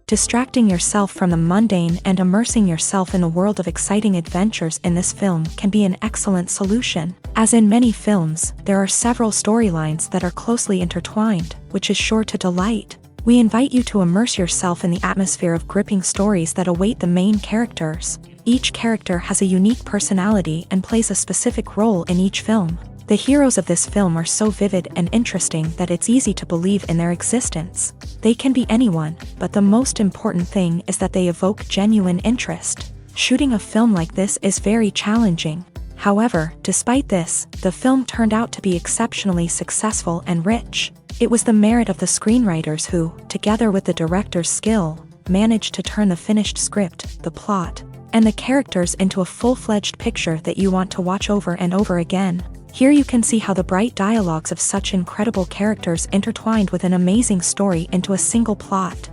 Distracting yourself from the mundane and immersing yourself in a world of exciting adventures in this film can be an excellent solution. As in many films, there are several storylines that are closely intertwined, which is sure to delight. We invite you to immerse yourself in the atmosphere of gripping stories that await the main characters. Each character has a unique personality and plays a specific role in each film. The heroes of this film are so vivid and interesting that it's easy to believe in their existence. They can be anyone, but the most important thing is that they evoke genuine interest. Shooting a film like this is very challenging. However, despite this, the film turned out to be exceptionally successful and rich. It was the merit of the screenwriters who, together with the director's skill, managed to turn the finished script, the plot, and the characters into a full-fledged picture that you want to watch over and over again. Here you can see how the bright dialogues of such incredible characters intertwined with an amazing story into a single plot.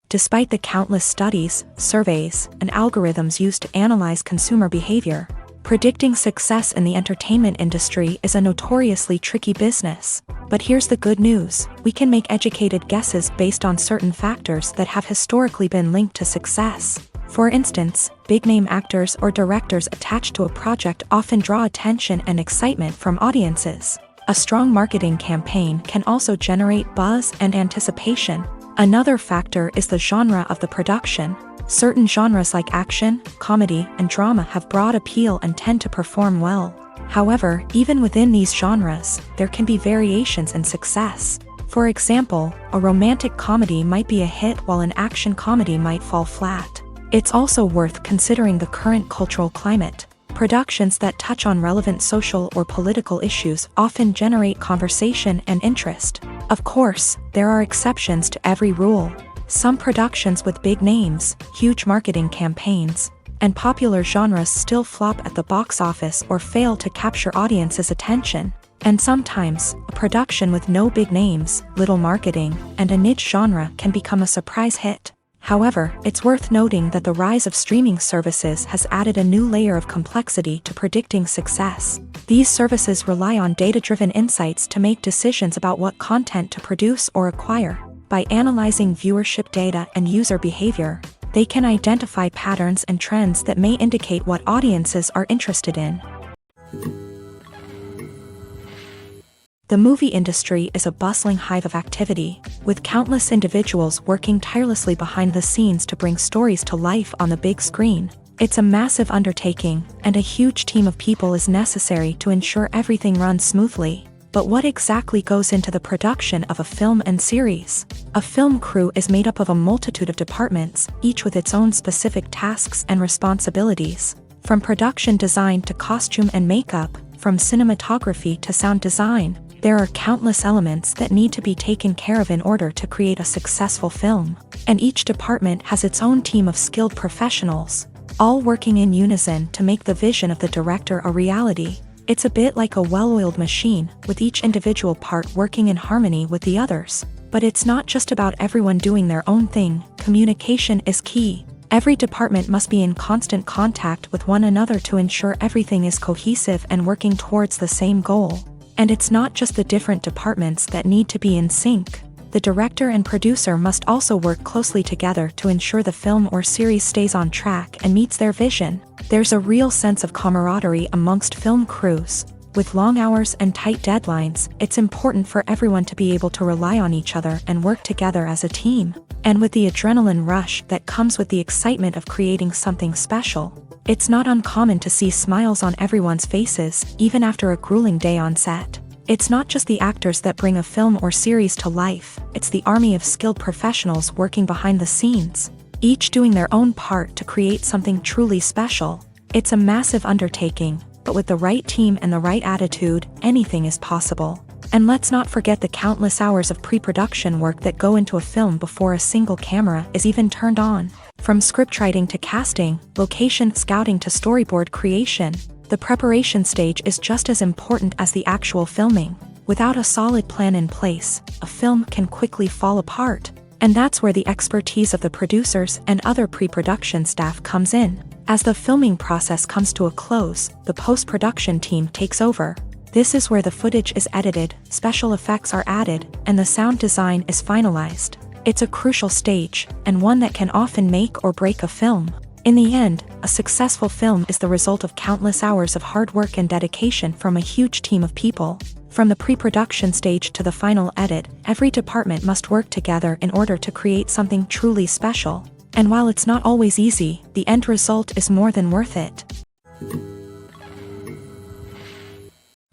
Despite the countless studies, surveys, and algorithms used to analyze consumer behavior, predicting success in the entertainment industry is a notoriously tricky business. But here's the good news: we can make educated guesses based on certain factors that have historically been linked to success. For instance, big-name actors or directors attached to a project often draw attention and excitement from audiences. A strong marketing campaign can also generate buzz and anticipation. Another factor is the genre of the production. Certain genres like action, comedy, and drama have broad appeal and tend to perform well. However, even within these genres, there can be variations in success. For example, a romantic comedy might be a hit while an action comedy might fall flat. It's also worth considering the current cultural climate. Productions that touch on relevant social or political issues often generate conversation and interest. Of course, there are exceptions to every rule. Some productions with big names, huge marketing campaigns, and popular genres still flop at the box office or fail to capture audiences' attention. And sometimes, a production with no big names, little marketing, and a niche genre can become a surprise hit. However, it's worth noting that the rise of streaming services has added a new layer of complexity to predicting success. These services rely on data-driven insights to make decisions about what content to produce or acquire. By analyzing viewership data and user behavior, they can identify patterns and trends that may indicate what audiences are interested in. The movie industry is a bustling hive of activity, with countless individuals working tirelessly behind the scenes to bring stories to life on the big screen. It's a massive undertaking, and a huge team of people is necessary to ensure everything runs smoothly. But what exactly goes into the production of a film and series? A film crew is made up of a multitude of departments, each with its own specific tasks and responsibilities. From production design to costume and makeup, from cinematography to sound design, there are countless elements that need to be taken care of in order to create a successful film. And each department has its own team of skilled professionals, all working in unison to make the vision of the director a reality. It's a bit like a well-oiled machine, with each individual part working in harmony with the others. But it's not just about everyone doing their own thing. Communication is key. Every department must be in constant contact with one another to ensure everything is cohesive and working towards the same goal. And it's not just the different departments that need to be in sync. The director and producer must also work closely together to ensure the film or series stays on track and meets their vision. There's a real sense of camaraderie amongst film crews. With long hours and tight deadlines, it's important for everyone to be able to rely on each other and work together as a team. And with the adrenaline rush that comes with the excitement of creating something special, it's not uncommon to see smiles on everyone's faces, even after a grueling day on set. It's not just the actors that bring a film or series to life, it's the army of skilled professionals working behind the scenes, each doing their own part to create something truly special. It's a massive undertaking, but with the right team and the right attitude, anything is possible. And let's not forget the countless hours of pre-production work that go into a film before a single camera is even turned on. From scriptwriting to casting, location scouting to storyboard creation, the preparation stage is just as important as the actual filming. Without a solid plan in place, a film can quickly fall apart. And that's where the expertise of the producers and other pre-production staff comes in. As the filming process comes to a close, the post-production team takes over. This is where the footage is edited, special effects are added, and the sound design is finalized. It's a crucial stage, and one that can often make or break a film. In the end, a successful film is the result of countless hours of hard work and dedication from a huge team of people. From the pre-production stage to the final edit, every department must work together in order to create something truly special. And while it's not always easy, the end result is more than worth it.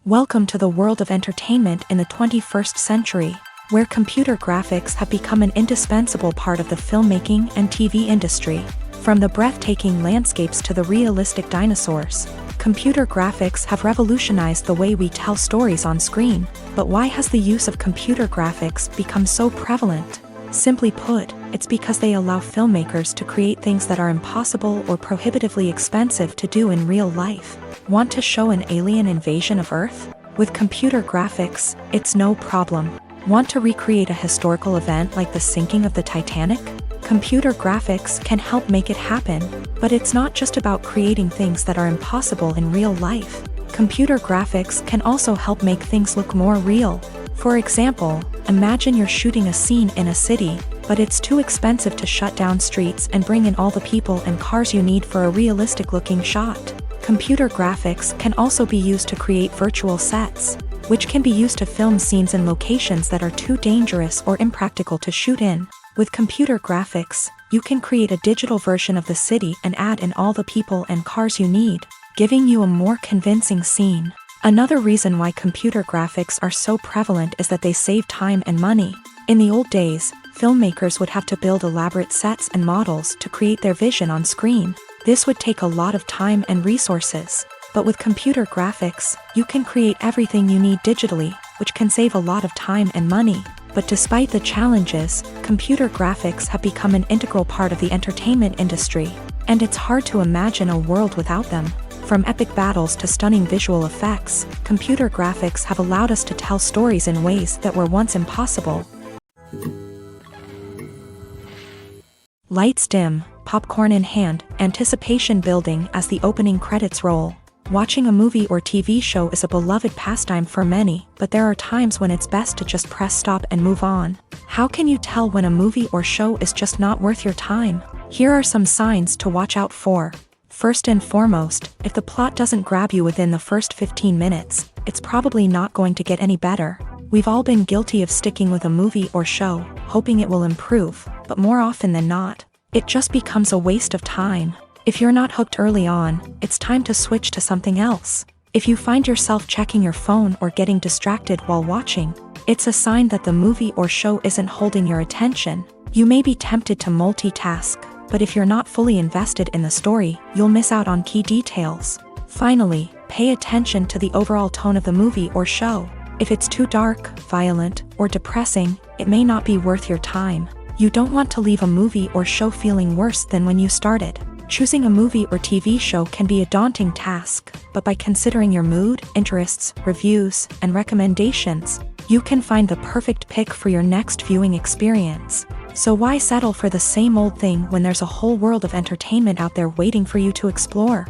Welcome to the world of entertainment in the 21st century, where computer graphics have become an indispensable part of the filmmaking and TV industry. From the breathtaking landscapes to the realistic dinosaurs, computer graphics have revolutionized the way we tell stories on screen. But why has the use of computer graphics become so prevalent? Simply put, it's because they allow filmmakers to create things that are impossible or prohibitively expensive to do in real life. Want to show an alien invasion of Earth? With computer graphics, it's no problem. Want to recreate a historical event like the sinking of the Titanic? Computer graphics can help make it happen, but it's not just about creating things that are impossible in real life. Computer graphics can also help make things look more real. For example, imagine you're shooting a scene in a city, but it's too expensive to shut down streets and bring in all the people and cars you need for a realistic-looking shot. Computer graphics can also be used to create virtual sets, which can be used to film scenes in locations that are too dangerous or impractical to shoot in. With computer graphics, you can create a digital version of the city and add in all the people and cars you need, giving you a more convincing scene. Another reason why computer graphics are so prevalent is that they save time and money. In the old days, filmmakers would have to build elaborate sets and models to create their vision on screen. This would take a lot of time and resources. But with computer graphics, you can create everything you need digitally, which can save a lot of time and money. But despite the challenges, computer graphics have become an integral part of the entertainment industry, and it's hard to imagine a world without them. From epic battles to stunning visual effects, computer graphics have allowed us to tell stories in ways that were once impossible. Lights dim, popcorn in hand, anticipation building as the opening credits roll. Watching a movie or TV show is a beloved pastime for many, but there are times when it's best to just press stop and move on. How can you tell when a movie or show is just not worth your time? Here are some signs to watch out for. First and foremost, if the plot doesn't grab you within the first 15 minutes, it's probably not going to get any better. We've all been guilty of sticking with a movie or show, hoping it will improve, but more often than not, it just becomes a waste of time. If you're not hooked early on, it's time to switch to something else. If you find yourself checking your phone or getting distracted while watching, it's a sign that the movie or show isn't holding your attention. You may be tempted to multitask, but if you're not fully invested in the story, you'll miss out on key details. Finally, pay attention to the overall tone of the movie or show. If it's too dark, violent, or depressing, it may not be worth your time. You don't want to leave a movie or show feeling worse than when you started. Choosing a movie or TV show can be a daunting task, but by considering your mood, interests, reviews, and recommendations, you can find the perfect pick for your next viewing experience. So why settle for the same old thing when there's a whole world of entertainment out there waiting for you to explore?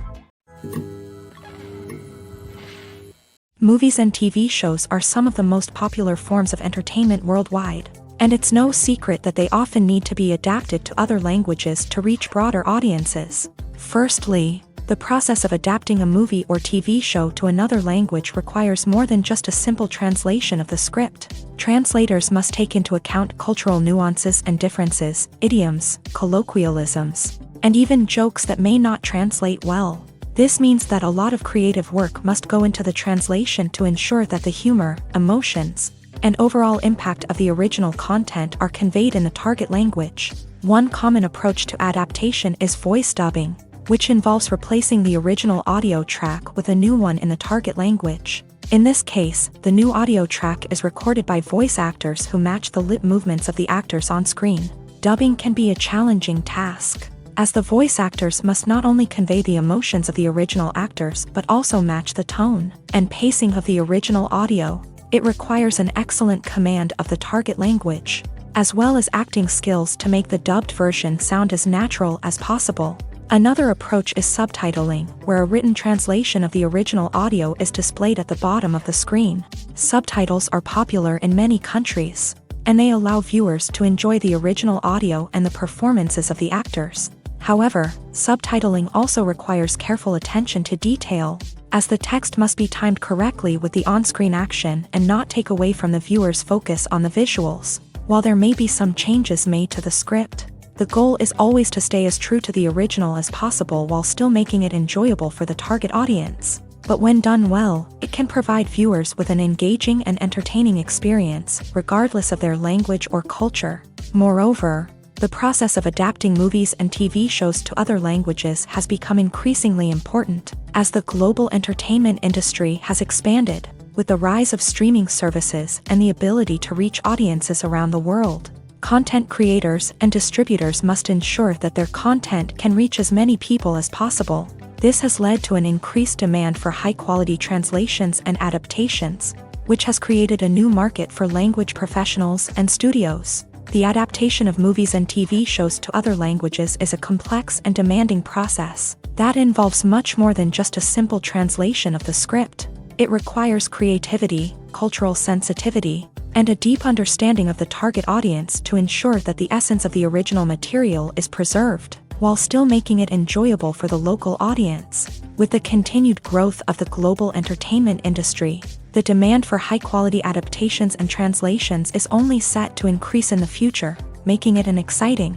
Movies and TV shows are some of the most popular forms of entertainment worldwide. And it's no secret that they often need to be adapted to other languages to reach broader audiences. Firstly, the process of adapting a movie or TV show to another language requires more than just a simple translation of the script. Translators must take into account cultural nuances and differences, idioms, colloquialisms, and even jokes that may not translate well. This means that a lot of creative work must go into the translation to ensure that the humor, emotions, and overall impact of the original content are conveyed in the target language. One common approach to adaptation is voice dubbing, which involves replacing the original audio track with a new one in the target language. In this case, the new audio track is recorded by voice actors who match the lip movements of the actors on screen. Dubbing can be a challenging task, as the voice actors must not only convey the emotions of the original actors but also match the tone and pacing of the original audio. It requires an excellent command of the target language, as well as acting skills to make the dubbed version sound as natural as possible. Another approach is subtitling, where a written translation of the original audio is displayed at the bottom of the screen. Subtitles are popular in many countries, and they allow viewers to enjoy the original audio and the performances of the actors. However, subtitling also requires careful attention to detail, as the text must be timed correctly with the on-screen action and not take away from the viewer's focus on the visuals. While there may be some changes made to the script, the goal is always to stay as true to the original as possible while still making it enjoyable for the target audience. But when done well, it can provide viewers with an engaging and entertaining experience, regardless of their language or culture. Moreover, the process of adapting movies and TV shows to other languages has become increasingly important, as the global entertainment industry has expanded, with the rise of streaming services and the ability to reach audiences around the world. Content creators and distributors must ensure that their content can reach as many people as possible. This has led to an increased demand for high-quality translations and adaptations, which has created a new market for language professionals and studios. The adaptation of movies and TV shows to other languages is a complex and demanding process that involves much more than just a simple translation of the script. It requires creativity, cultural sensitivity, and a deep understanding of the target audience to ensure that the essence of the original material is preserved, while still making it enjoyable for the local audience. With the continued growth of the global entertainment industry, the demand for high-quality adaptations and translations is only set to increase in the future, making it an exciting.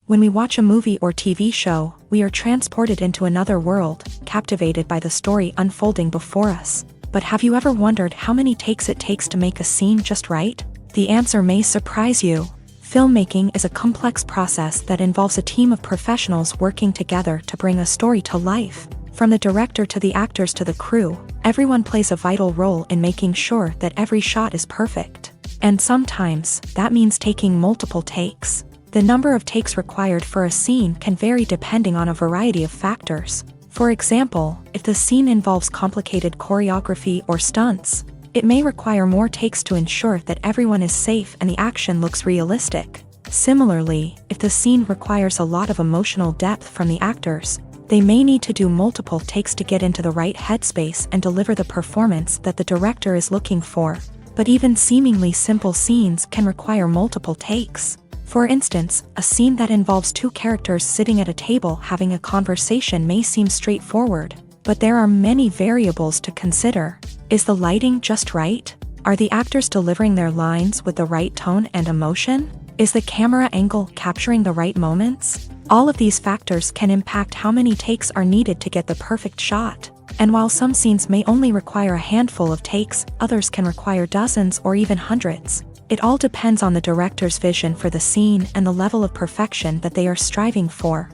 When we watch a movie or TV show, we are transported into another world, captivated by the story unfolding before us. But have you ever wondered how many takes it takes to make a scene just right? The answer may surprise you. Filmmaking is a complex process that involves a team of professionals working together to bring a story to life. From the director to the actors to the crew, everyone plays a vital role in making sure that every shot is perfect. And sometimes, that means taking multiple takes. The number of takes required for a scene can vary depending on a variety of factors. For example, if the scene involves complicated choreography or stunts, it may require more takes to ensure that everyone is safe and the action looks realistic. Similarly, if the scene requires a lot of emotional depth from the actors, they may need to do multiple takes to get into the right headspace and deliver the performance that the director is looking for. But even seemingly simple scenes can require multiple takes. For instance, a scene that involves two characters sitting at a table having a conversation may seem straightforward, but there are many variables to consider. Is the lighting just right? Are the actors delivering their lines with the right tone and emotion? Is the camera angle capturing the right moments? All of these factors can impact how many takes are needed to get the perfect shot. And while some scenes may only require a handful of takes, others can require dozens or even hundreds. It all depends on the director's vision for the scene and the level of perfection that they are striving for.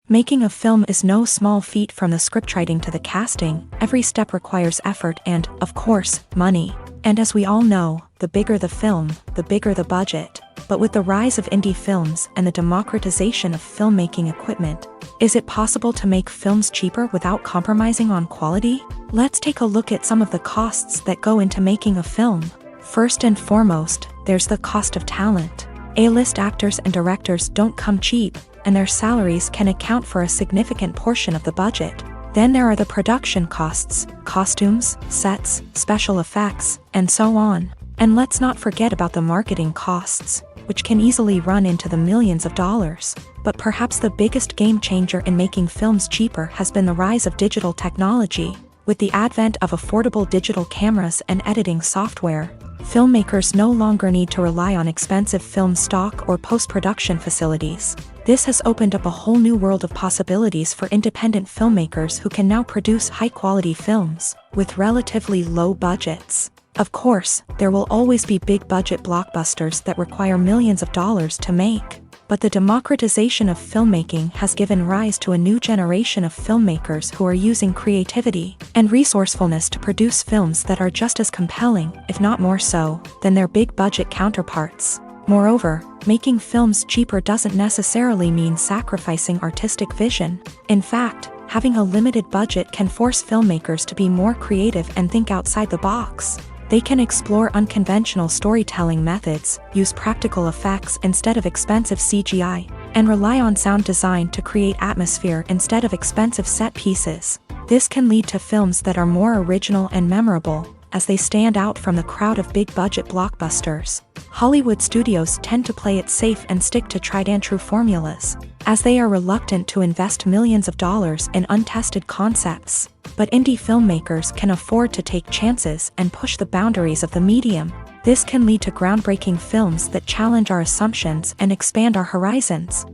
Making a film is no small feat. From the scriptwriting to the casting, every step requires effort and, of course, money. And as we all know, the bigger the film, the bigger the budget. But with the rise of indie films and the democratization of filmmaking equipment, is it possible to make films cheaper without compromising on quality? Let's take a look at some of the costs that go into making a film. First and foremost, there's the cost of talent. A-list actors and directors don't come cheap, and their salaries can account for a significant portion of the budget. Then there are the production costs, costumes, sets, special effects, and so on. And let's not forget about the marketing costs, which can easily run into the millions of dollars. But perhaps the biggest game changer in making films cheaper has been the rise of digital technology. With the advent of affordable digital cameras and editing software, filmmakers no longer need to rely on expensive film stock or post-production facilities. This has opened up a whole new world of possibilities for independent filmmakers who can now produce high-quality films with relatively low budgets. Of course, there will always be big-budget blockbusters that require millions of dollars to make. But the democratization of filmmaking has given rise to a new generation of filmmakers who are using creativity and resourcefulness to produce films that are just as compelling, if not more so, than their big-budget counterparts. Moreover, making films cheaper doesn't necessarily mean sacrificing artistic vision. In fact, having a limited budget can force filmmakers to be more creative and think outside the box. They can explore unconventional storytelling methods, use practical effects instead of expensive CGI, and rely on sound design to create atmosphere instead of expensive set pieces. This can lead to films that are more original and memorable, as they stand out from the crowd of big-budget blockbusters. Hollywood studios tend to play it safe and stick to tried-and-true formulas, as they are reluctant to invest millions of dollars in untested concepts. But indie filmmakers can afford to take chances and push the boundaries of the medium. This can lead to groundbreaking films that challenge our assumptions and expand our horizons.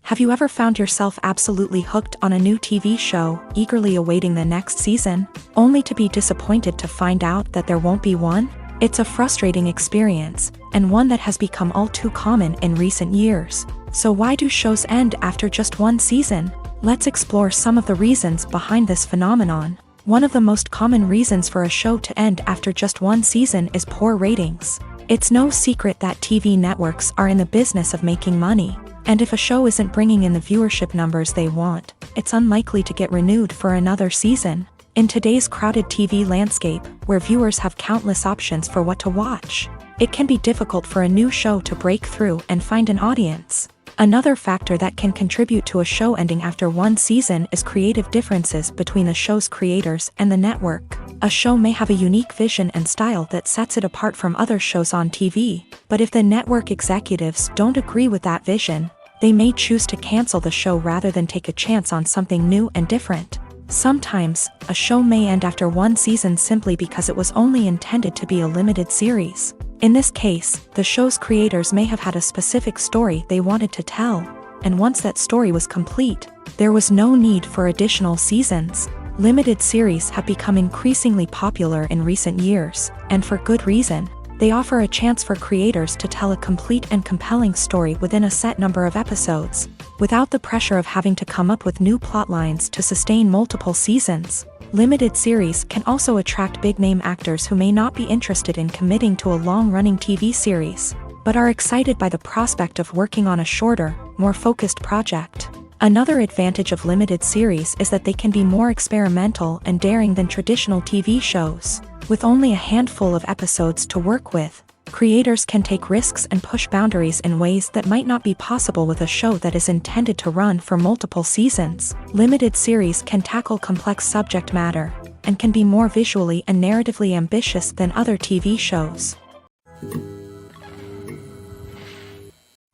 Have you ever found yourself absolutely hooked on a new TV show, eagerly awaiting the next season, only to be disappointed to find out that there won't be one? It's a frustrating experience, and one that has become all too common in recent years. So why do shows end after just one season? Let's explore some of the reasons behind this phenomenon. One of the most common reasons for a show to end after just one season is poor ratings. It's no secret that TV networks are in the business of making money. And if a show isn't bringing in the viewership numbers they want, it's unlikely to get renewed for another season. In today's crowded TV landscape, where viewers have countless options for what to watch, it can be difficult for a new show to break through and find an audience. Another factor that can contribute to a show ending after one season is creative differences between the show's creators and the network. A show may have a unique vision and style that sets it apart from other shows on TV, but if the network executives don't agree with that vision, they may choose to cancel the show rather than take a chance on something new and different. Sometimes, a show may end after one season simply because it was only intended to be a limited series. In this case, the show's creators may have had a specific story they wanted to tell, and once that story was complete, there was no need for additional seasons. Limited series have become increasingly popular in recent years, and for good reason. They offer a chance for creators to tell a complete and compelling story within a set number of episodes, without the pressure of having to come up with new plotlines to sustain multiple seasons. Limited series can also attract big-name actors who may not be interested in committing to a long-running TV series, but are excited by the prospect of working on a shorter, more focused project. Another advantage of limited series is that they can be more experimental and daring than traditional TV shows. With only a handful of episodes to work with, creators can take risks and push boundaries in ways that might not be possible with a show that is intended to run for multiple seasons. Limited series can tackle complex subject matter, and can be more visually and narratively ambitious than other TV shows.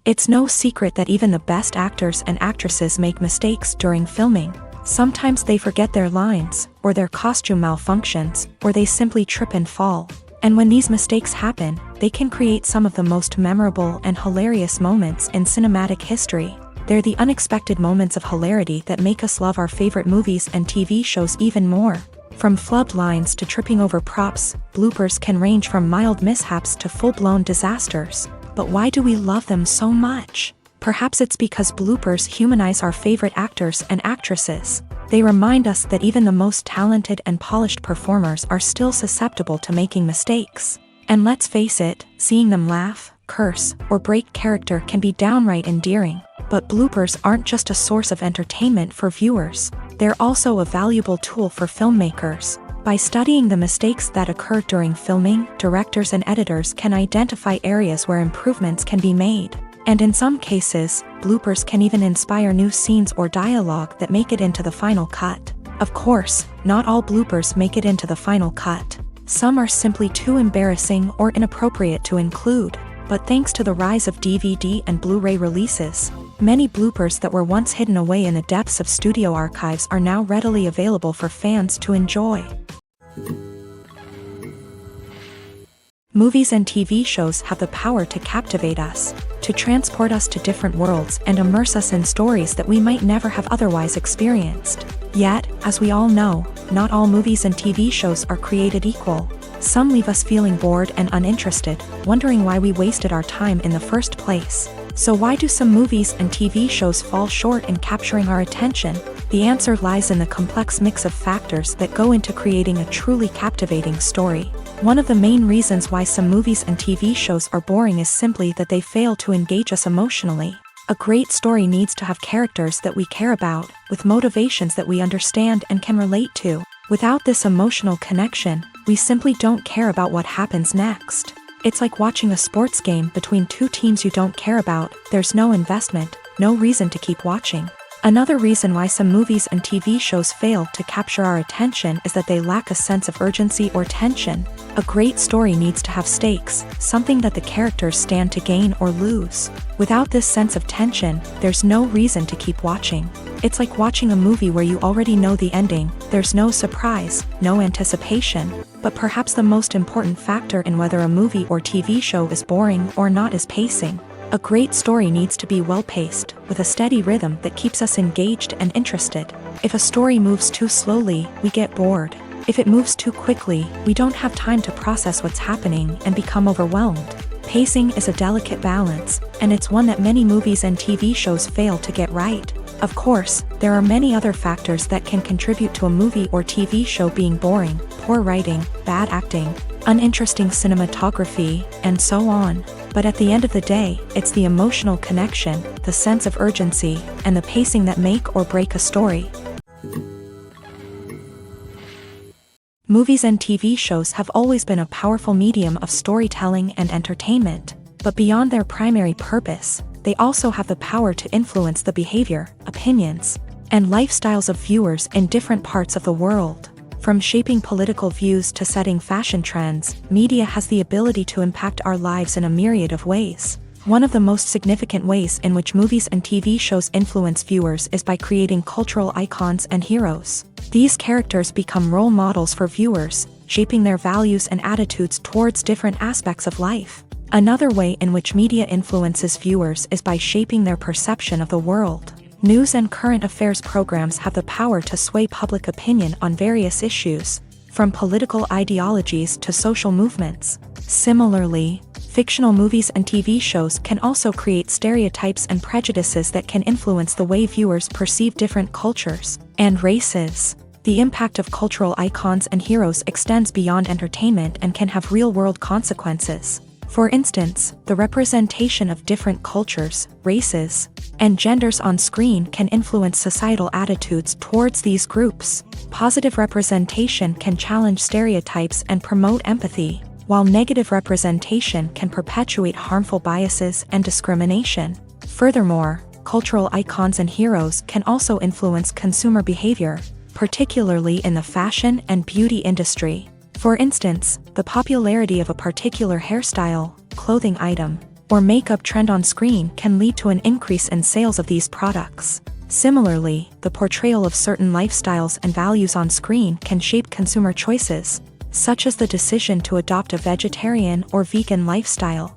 It's no secret that even the best actors and actresses make mistakes during filming. Sometimes they forget their lines, or their costume malfunctions, or they simply trip and fall. And when these mistakes happen, they can create some of the most memorable and hilarious moments in cinematic history. They're the unexpected moments of hilarity that make us love our favorite movies and TV shows even more. From flubbed lines to tripping over props, bloopers can range from mild mishaps to full-blown disasters. But why do we love them so much? Perhaps it's because bloopers humanize our favorite actors and actresses. They remind us that even the most talented and polished performers are still susceptible to making mistakes. And let's face it, seeing them laugh, curse, or break character can be downright endearing. But bloopers aren't just a source of entertainment for viewers. They're also a valuable tool for filmmakers. By studying the mistakes that occur during filming, directors and editors can identify areas where improvements can be made. And in some cases, bloopers can even inspire new scenes or dialogue that make it into the final cut. Of course, not all bloopers make it into the final cut. Some are simply too embarrassing or inappropriate to include. But thanks to the rise of DVD and Blu-ray releases, many bloopers that were once hidden away in the depths of studio archives are now readily available for fans to enjoy. Movies and TV shows have the power to captivate us, to transport us to different worlds and immerse us in stories that we might never have otherwise experienced. Yet, as we all know, not all movies and TV shows are created equal. Some leave us feeling bored and uninterested, wondering why we wasted our time in the first place. So why do some movies and TV shows fall short in capturing our attention? The answer lies in the complex mix of factors that go into creating a truly captivating story. One of the main reasons why some movies and TV shows are boring is simply that they fail to engage us emotionally. A great story needs to have characters that we care about, with motivations that we understand and can relate to. Without this emotional connection, we simply don't care about what happens next. It's like watching a sports game between two teams you don't care about. There's no investment, no reason to keep watching. Another reason why some movies and TV shows fail to capture our attention is that they lack a sense of urgency or tension. A great story needs to have stakes, something that the characters stand to gain or lose. Without this sense of tension, there's no reason to keep watching. It's like watching a movie where you already know the ending. There's no surprise, no anticipation. But perhaps the most important factor in whether a movie or TV show is boring or not is pacing. A great story needs to be well-paced, with a steady rhythm that keeps us engaged and interested. If a story moves too slowly, we get bored. If it moves too quickly, we don't have time to process what's happening and become overwhelmed. Pacing is a delicate balance, and it's one that many movies and TV shows fail to get right. Of course, there are many other factors that can contribute to a movie or TV show being boring: poor writing, bad acting, uninteresting cinematography, and so on. But at the end of the day, it's the emotional connection, the sense of urgency, and the pacing that make or break a story. Movies and TV shows have always been a powerful medium of storytelling and entertainment. But beyond their primary purpose, they also have the power to influence the behavior, opinions, and lifestyles of viewers in different parts of the world. From shaping political views to setting fashion trends, media has the ability to impact our lives in a myriad of ways. One of the most significant ways in which movies and TV shows influence viewers is by creating cultural icons and heroes. These characters become role models for viewers, shaping their values and attitudes towards different aspects of life. Another way in which media influences viewers is by shaping their perception of the world. News and current affairs programs have the power to sway public opinion on various issues, from political ideologies to social movements. Similarly, fictional movies and TV shows can also create stereotypes and prejudices that can influence the way viewers perceive different cultures and races. The impact of cultural icons and heroes extends beyond entertainment and can have real-world consequences. For instance, the representation of different cultures, races, and genders on screen can influence societal attitudes towards these groups. Positive representation can challenge stereotypes and promote empathy, while negative representation can perpetuate harmful biases and discrimination. Furthermore, cultural icons and heroes can also influence consumer behavior, particularly in the fashion and beauty industry. For instance, the popularity of a particular hairstyle, clothing item, or makeup trend on screen can lead to an increase in sales of these products. Similarly, the portrayal of certain lifestyles and values on screen can shape consumer choices, such as the decision to adopt a vegetarian or vegan lifestyle.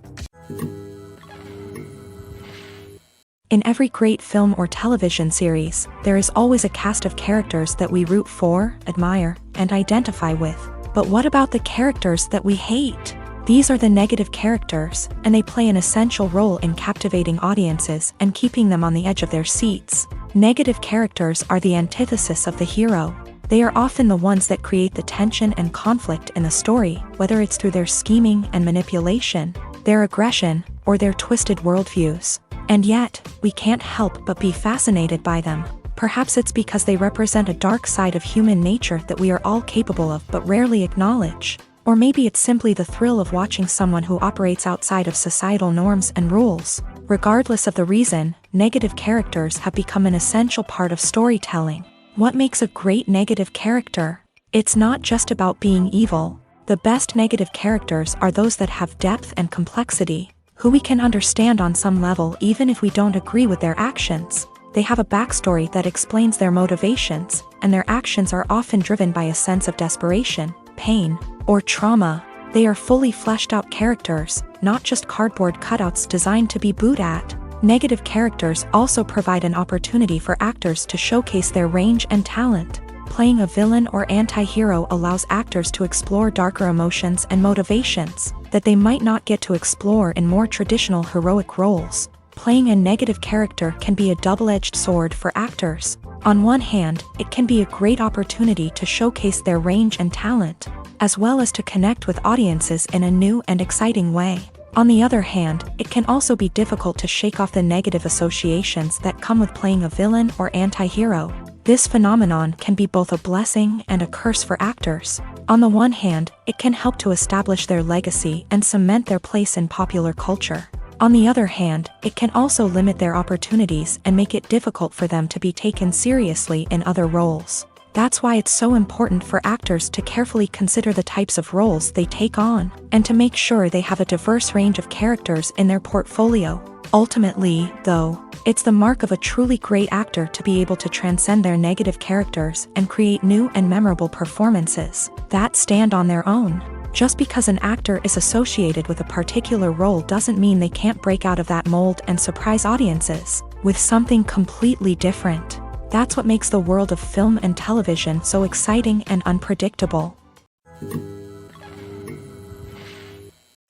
In every great film or television series, there is always a cast of characters that we root for, admire, and identify with. But what about the characters that we hate? These are the negative characters, and they play an essential role in captivating audiences and keeping them on the edge of their seats. Negative characters are the antithesis of the hero. They are often the ones that create the tension and conflict in the story, whether it's through their scheming and manipulation, their aggression, or their twisted worldviews. And yet, we can't help but be fascinated by them. Perhaps it's because they represent a dark side of human nature that we are all capable of but rarely acknowledge. Or maybe it's simply the thrill of watching someone who operates outside of societal norms and rules. Regardless of the reason, negative characters have become an essential part of storytelling. What makes a great negative character? It's not just about being evil. The best negative characters are those that have depth and complexity, who we can understand on some level even if we don't agree with their actions. They have a backstory that explains their motivations, and their actions are often driven by a sense of desperation, pain, or trauma. They are fully fleshed out characters, not just cardboard cutouts designed to be booed at. Negative characters also provide an opportunity for actors to showcase their range and talent. Playing a villain or anti-hero allows actors to explore darker emotions and motivations that they might not get to explore in more traditional heroic roles. Playing a negative character can be a double-edged sword for actors. On one hand, it can be a great opportunity to showcase their range and talent, as well as to connect with audiences in a new and exciting way. On the other hand, it can also be difficult to shake off the negative associations that come with playing a villain or anti-hero. This phenomenon can be both a blessing and a curse for actors. On the one hand, it can help to establish their legacy and cement their place in popular culture. On the other hand, it can also limit their opportunities and make it difficult for them to be taken seriously in other roles. That's why it's so important for actors to carefully consider the types of roles they take on, and to make sure they have a diverse range of characters in their portfolio. Ultimately, though, it's the mark of a truly great actor to be able to transcend their negative characters and create new and memorable performances that stand on their own. Just because an actor is associated with a particular role doesn't mean they can't break out of that mold and surprise audiences with something completely different. That's what makes the world of film and television so exciting and unpredictable.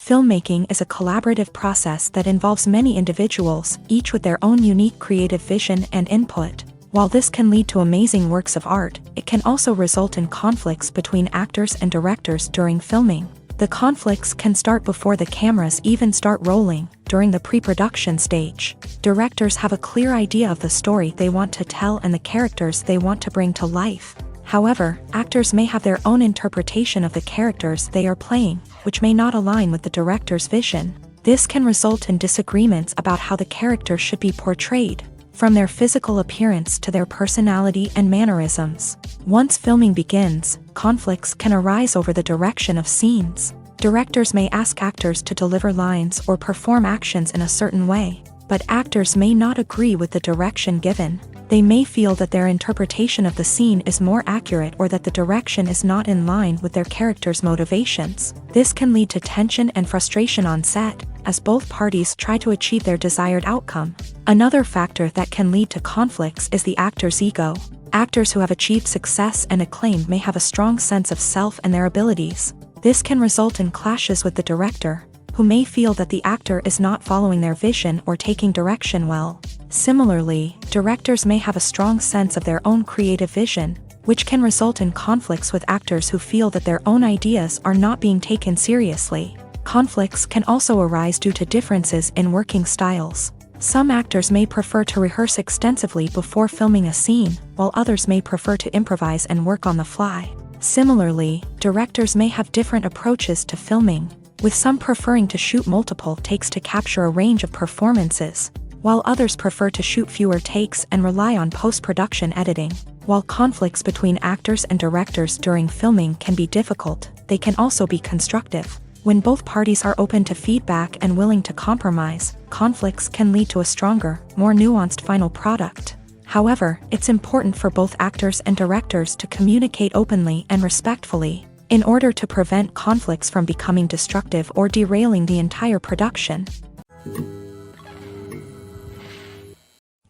Filmmaking is a collaborative process that involves many individuals, each with their own unique creative vision and input. While this can lead to amazing works of art, it can also result in conflicts between actors and directors during filming. The conflicts can start before the cameras even start rolling, during the pre-production stage. Directors have a clear idea of the story they want to tell and the characters they want to bring to life. However, actors may have their own interpretation of the characters they are playing, which may not align with the director's vision. This can result in disagreements about how the character should be portrayed, from their physical appearance to their personality and mannerisms. Once filming begins, conflicts can arise over the direction of scenes. Directors may ask actors to deliver lines or perform actions in a certain way, but actors may not agree with the direction given. They may feel that their interpretation of the scene is more accurate or that the direction is not in line with their character's motivations. This can lead to tension and frustration on set, as both parties try to achieve their desired outcome. Another factor that can lead to conflicts is the actor's ego. Actors who have achieved success and acclaim may have a strong sense of self and their abilities. This can result in clashes with the director, who may feel that the actor is not following their vision or taking direction well. Similarly, directors may have a strong sense of their own creative vision, which can result in conflicts with actors who feel that their own ideas are not being taken seriously. Conflicts can also arise due to differences in working styles. Some actors may prefer to rehearse extensively before filming a scene, while others may prefer to improvise and work on the fly. Similarly, directors may have different approaches to filming, with some preferring to shoot multiple takes to capture a range of performances, while others prefer to shoot fewer takes and rely on post-production editing. While conflicts between actors and directors during filming can be difficult, they can also be constructive. When both parties are open to feedback and willing to compromise, conflicts can lead to a stronger, more nuanced final product. However, it's important for both actors and directors to communicate openly and respectfully, in order to prevent conflicts from becoming destructive or derailing the entire production.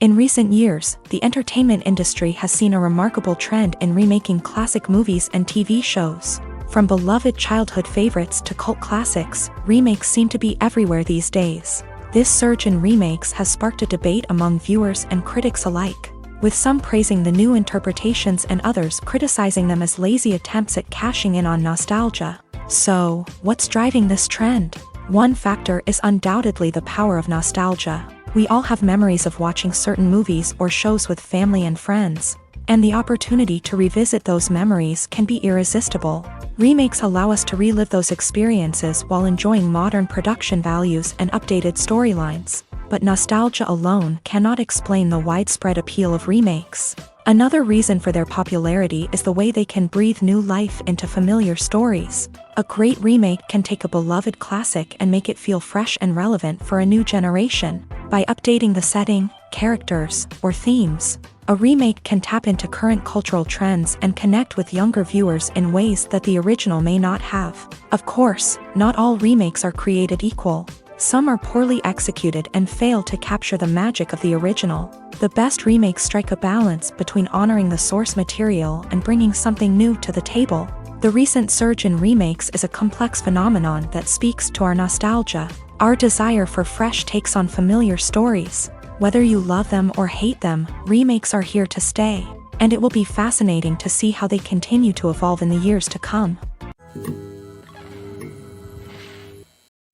In recent years, the entertainment industry has seen a remarkable trend in remaking classic movies and TV shows. From beloved childhood favorites to cult classics, remakes seem to be everywhere these days. This surge in remakes has sparked a debate among viewers and critics alike, with some praising the new interpretations and others criticizing them as lazy attempts at cashing in on nostalgia. So, what's driving this trend? One factor is undoubtedly the power of nostalgia. We all have memories of watching certain movies or shows with family and friends, and the opportunity to revisit those memories can be irresistible. Remakes allow us to relive those experiences while enjoying modern production values and updated storylines. But nostalgia alone cannot explain the widespread appeal of remakes. Another reason for their popularity is the way they can breathe new life into familiar stories. A great remake can take a beloved classic and make it feel fresh and relevant for a new generation. By updating the setting, characters, or themes, a remake can tap into current cultural trends and connect with younger viewers in ways that the original may not have. Of course, not all remakes are created equal. Some are poorly executed and fail to capture the magic of the original. The best remakes strike a balance between honoring the source material and bringing something new to the table. The recent surge in remakes is a complex phenomenon that speaks to our nostalgia, our desire for fresh takes on familiar stories. Whether you love them or hate them, remakes are here to stay, and it will be fascinating to see how they continue to evolve in the years to come.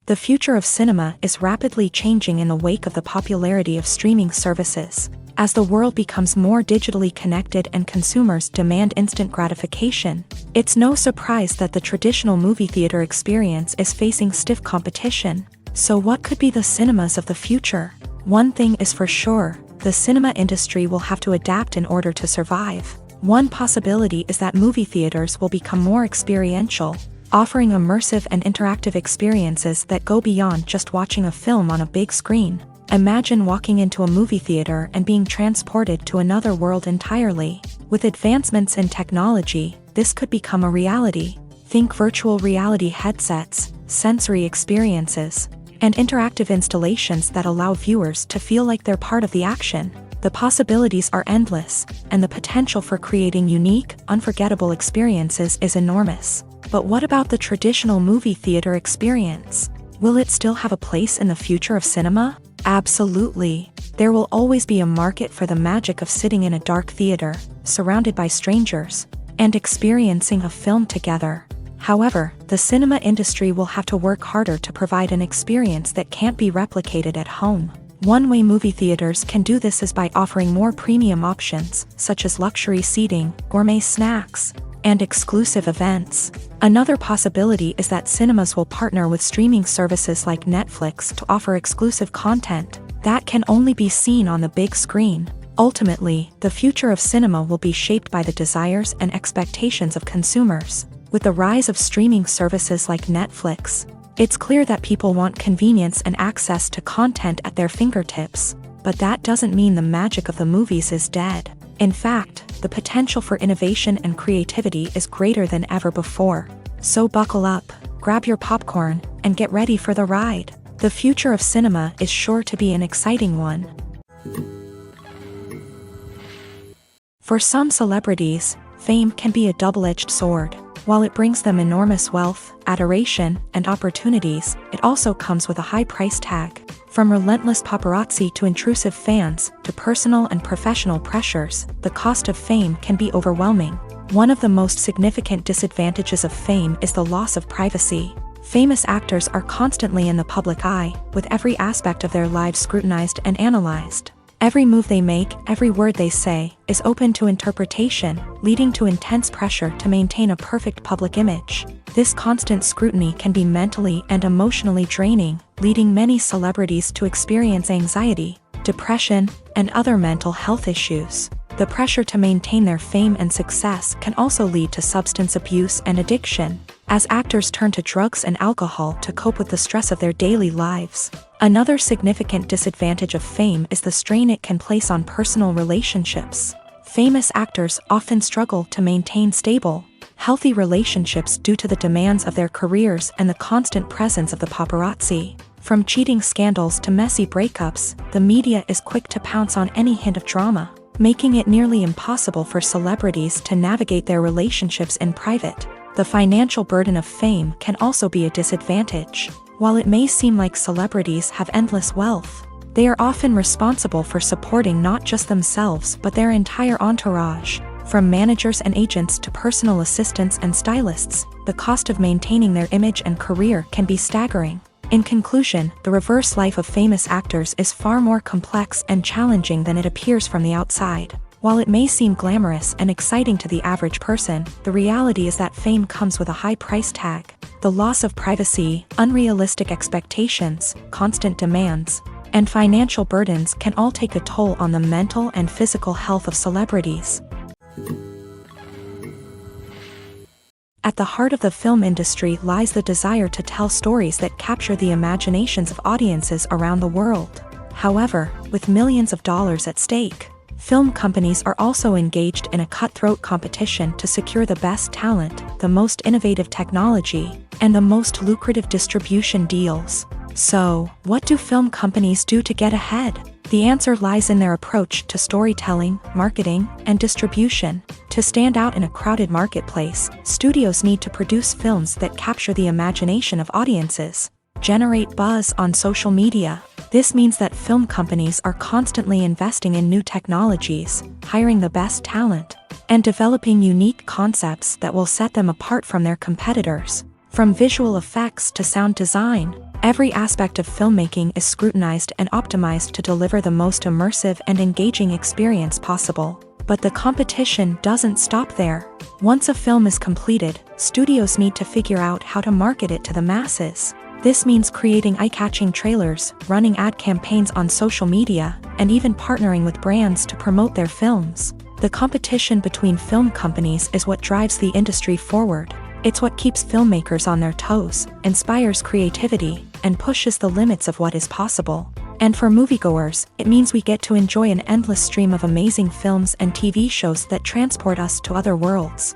The future of cinema is rapidly changing in the wake of the popularity of streaming services. As the world becomes more digitally connected and consumers demand instant gratification, it's no surprise that the traditional movie theater experience is facing stiff competition. So what could be the cinemas of the future? One thing is for sure, the cinema industry will have to adapt in order to survive. One possibility is that movie theaters will become more experiential, offering immersive and interactive experiences that go beyond just watching a film on a big screen. Imagine walking into a movie theater and being transported to another world entirely. With advancements in technology, this could become a reality. Think virtual reality headsets, sensory experiences, and interactive installations that allow viewers to feel like they're part of the action. The possibilities are endless, and the potential for creating unique, unforgettable experiences is enormous. But what about the traditional movie theater experience? Will it still have a place in the future of cinema? Absolutely. There will always be a market for the magic of sitting in a dark theater, surrounded by strangers, and experiencing a film together. However, the cinema industry will have to work harder to provide an experience that can't be replicated at home. One way movie theaters can do this is by offering more premium options, such as luxury seating, gourmet snacks, and exclusive events. Another possibility is that cinemas will partner with streaming services like Netflix to offer exclusive content that can only be seen on the big screen. Ultimately, the future of cinema will be shaped by the desires and expectations of consumers. With the rise of streaming services like Netflix, it's clear that people want convenience and access to content at their fingertips. But that doesn't mean the magic of the movies is dead. In fact, the potential for innovation and creativity is greater than ever before. So buckle up, grab your popcorn, and get ready for the ride. The future of cinema is sure to be an exciting one. For some celebrities, fame can be a double-edged sword. While it brings them enormous wealth, adoration, and opportunities, it also comes with a high price tag. From relentless paparazzi to intrusive fans, to personal and professional pressures, the cost of fame can be overwhelming. One of the most significant disadvantages of fame is the loss of privacy. Famous actors are constantly in the public eye, with every aspect of their lives scrutinized and analyzed. Every move they make, every word they say, is open to interpretation, leading to intense pressure to maintain a perfect public image. This constant scrutiny can be mentally and emotionally draining, leading many celebrities to experience anxiety, depression, and other mental health issues. The pressure to maintain their fame and success can also lead to substance abuse and addiction, as actors turn to drugs and alcohol to cope with the stress of their daily lives. Another significant disadvantage of fame is the strain it can place on personal relationships. Famous actors often struggle to maintain stable, healthy relationships due to the demands of their careers and the constant presence of the paparazzi. From cheating scandals to messy breakups, the media is quick to pounce on any hint of drama, making it nearly impossible for celebrities to navigate their relationships in private. The financial burden of fame can also be a disadvantage. While it may seem like celebrities have endless wealth, they are often responsible for supporting not just themselves but their entire entourage. From managers and agents to personal assistants and stylists, the cost of maintaining their image and career can be staggering. In conclusion, the reverse life of famous actors is far more complex and challenging than it appears from the outside. While it may seem glamorous and exciting to the average person, the reality is that fame comes with a high price tag. The loss of privacy, unrealistic expectations, constant demands, and financial burdens can all take a toll on the mental and physical health of celebrities. At the heart of the film industry lies the desire to tell stories that capture the imaginations of audiences around the world. However, with millions of dollars at stake, film companies are also engaged in a cutthroat competition to secure the best talent, the most innovative technology, and the most lucrative distribution deals. So, what do film companies do to get ahead? The answer lies in their approach to storytelling, marketing, and distribution. To stand out in a crowded marketplace, studios need to produce films that capture the imagination of audiences, generate buzz on social media. This means that film companies are constantly investing in new technologies, hiring the best talent, and developing unique concepts that will set them apart from their competitors. From visual effects to sound design, Every aspect of filmmaking is scrutinized and optimized to deliver the most immersive and engaging experience possible. But the competition doesn't stop there. Once a film is completed, studios need to figure out how to market it to the masses. This means creating eye-catching trailers, running ad campaigns on social media, and even partnering with brands to promote their films. The competition between film companies is what drives the industry forward. It's what keeps filmmakers on their toes, inspires creativity, and pushes the limits of what is possible. And for moviegoers, it means we get to enjoy an endless stream of amazing films and TV shows that transport us to other worlds.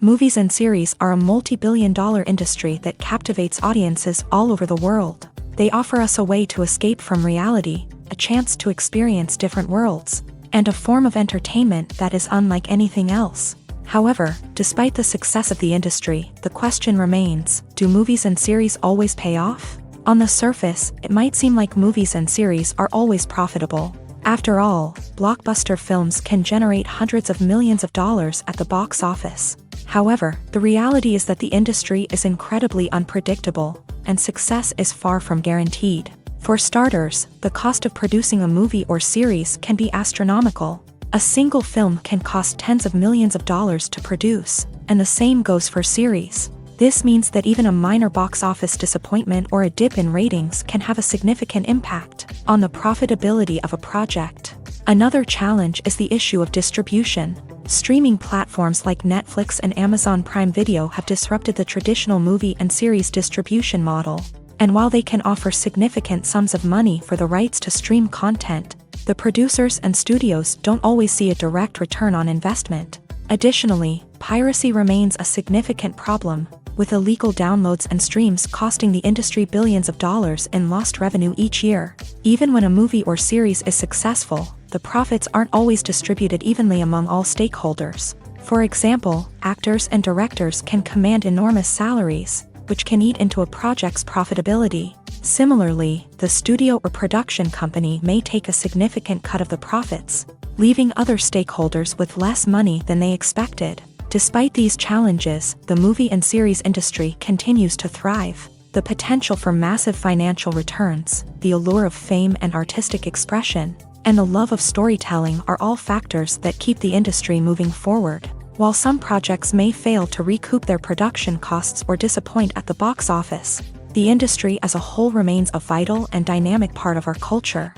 Movies and series are a multi-billion-dollar industry that captivates audiences all over the world. They offer us a way to escape from reality, a chance to experience different worlds, and a form of entertainment that is unlike anything else. However, despite the success of the industry, the question remains, do movies and series always pay off? On the surface, it might seem like movies and series are always profitable. After all, blockbuster films can generate hundreds of millions of dollars at the box office. However, the reality is that the industry is incredibly unpredictable, and success is far from guaranteed. For starters, the cost of producing a movie or series can be astronomical. A single film can cost tens of millions of dollars to produce, and the same goes for series. This means that even a minor box office disappointment or a dip in ratings can have a significant impact on the profitability of a project. Another challenge is the issue of distribution. Streaming platforms like Netflix and Amazon Prime Video have disrupted the traditional movie and series distribution model. And while they can offer significant sums of money for the rights to stream content, the producers and studios don't always see a direct return on investment. Additionally, piracy remains a significant problem, with illegal downloads and streams costing the industry billions of dollars in lost revenue each year. Even when a movie or series is successful, the profits aren't always distributed evenly among all stakeholders. For example, actors and directors can command enormous salaries, which can eat into a project's profitability. Similarly, the studio or production company may take a significant cut of the profits, leaving other stakeholders with less money than they expected. Despite these challenges, the movie and series industry continues to thrive. The potential for massive financial returns, the allure of fame and artistic expression, and the love of storytelling are all factors that keep the industry moving forward. While some projects may fail to recoup their production costs or disappoint at the box office, the industry as a whole remains a vital and dynamic part of our culture.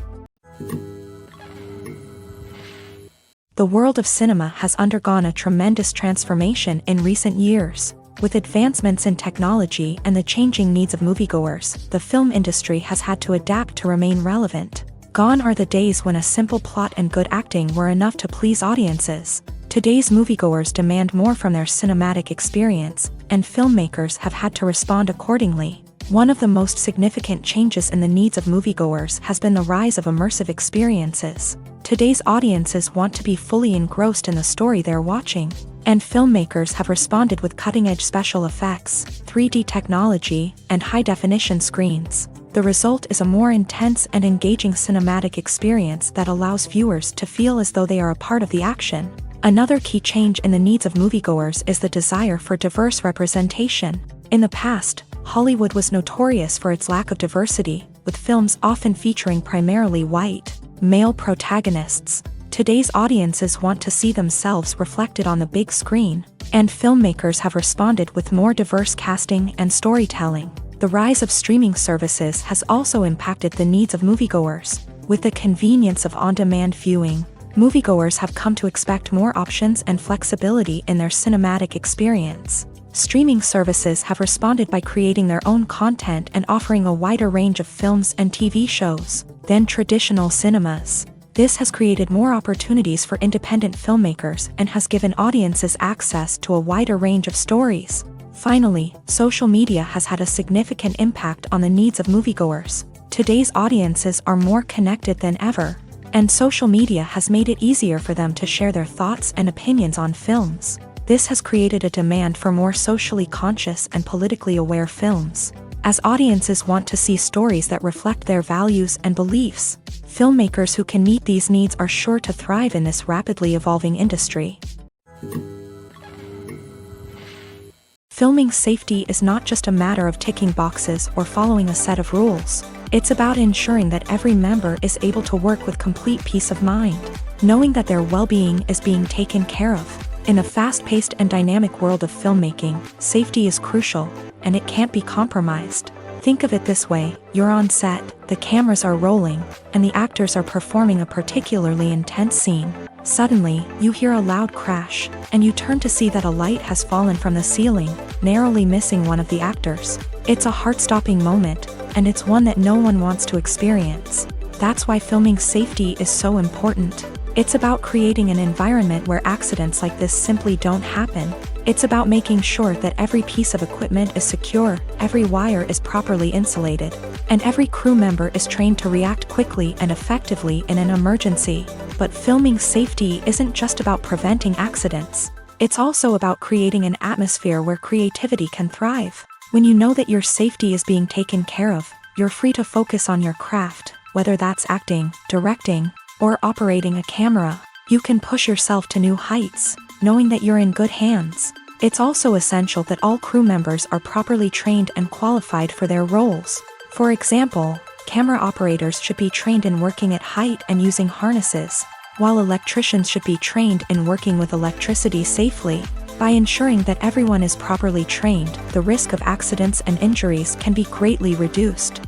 The world of cinema has undergone a tremendous transformation in recent years. With advancements in technology and the changing needs of moviegoers, the film industry has had to adapt to remain relevant. Gone are the days when a simple plot and good acting were enough to please audiences. Today's moviegoers demand more from their cinematic experience, and filmmakers have had to respond accordingly. One of the most significant changes in the needs of moviegoers has been the rise of immersive experiences. Today's audiences want to be fully engrossed in the story they're watching, and filmmakers have responded with cutting-edge special effects, 3D technology, and high-definition screens. The result is a more intense and engaging cinematic experience that allows viewers to feel as though they are a part of the action. Another key change in the needs of moviegoers is the desire for diverse representation. In the past, Hollywood was notorious for its lack of diversity, with films often featuring primarily white, male protagonists. Today's audiences want to see themselves reflected on the big screen, and filmmakers have responded with more diverse casting and storytelling. The rise of streaming services has also impacted the needs of moviegoers. With the convenience of on-demand viewing, moviegoers have come to expect more options and flexibility in their cinematic experience. Streaming services have responded by creating their own content and offering a wider range of films and TV shows than traditional cinemas. This has created more opportunities for independent filmmakers and has given audiences access to a wider range of stories. Finally, social media has had a significant impact on the needs of moviegoers. Today's audiences are more connected than ever, and social media has made it easier for them to share their thoughts and opinions on films. This has created a demand for more socially conscious and politically aware films. As audiences want to see stories that reflect their values and beliefs, filmmakers who can meet these needs are sure to thrive in this rapidly evolving industry. Filming safety is not just a matter of ticking boxes or following a set of rules. It's about ensuring that every member is able to work with complete peace of mind, knowing that their well-being is being taken care of. In a fast-paced and dynamic world of filmmaking, safety is crucial, and it can't be compromised. Think of it this way: you're on set, the cameras are rolling, and the actors are performing a particularly intense scene. Suddenly, you hear a loud crash, and you turn to see that a light has fallen from the ceiling, narrowly missing one of the actors. It's a heart-stopping moment, and it's one that no one wants to experience. That's why filming safety is so important. It's about creating an environment where accidents like this simply don't happen. It's about making sure that every piece of equipment is secure, every wire is properly insulated, and every crew member is trained to react quickly and effectively in an emergency. But filming safety isn't just about preventing accidents. It's also about creating an atmosphere where creativity can thrive. When you know that your safety is being taken care of, you're free to focus on your craft, whether that's acting, directing, or operating a camera. You can push yourself to new heights, knowing that you're in good hands. It's also essential that all crew members are properly trained and qualified for their roles. For example, camera operators should be trained in working at height and using harnesses, while electricians should be trained in working with electricity safely. By ensuring that everyone is properly trained, the risk of accidents and injuries can be greatly reduced.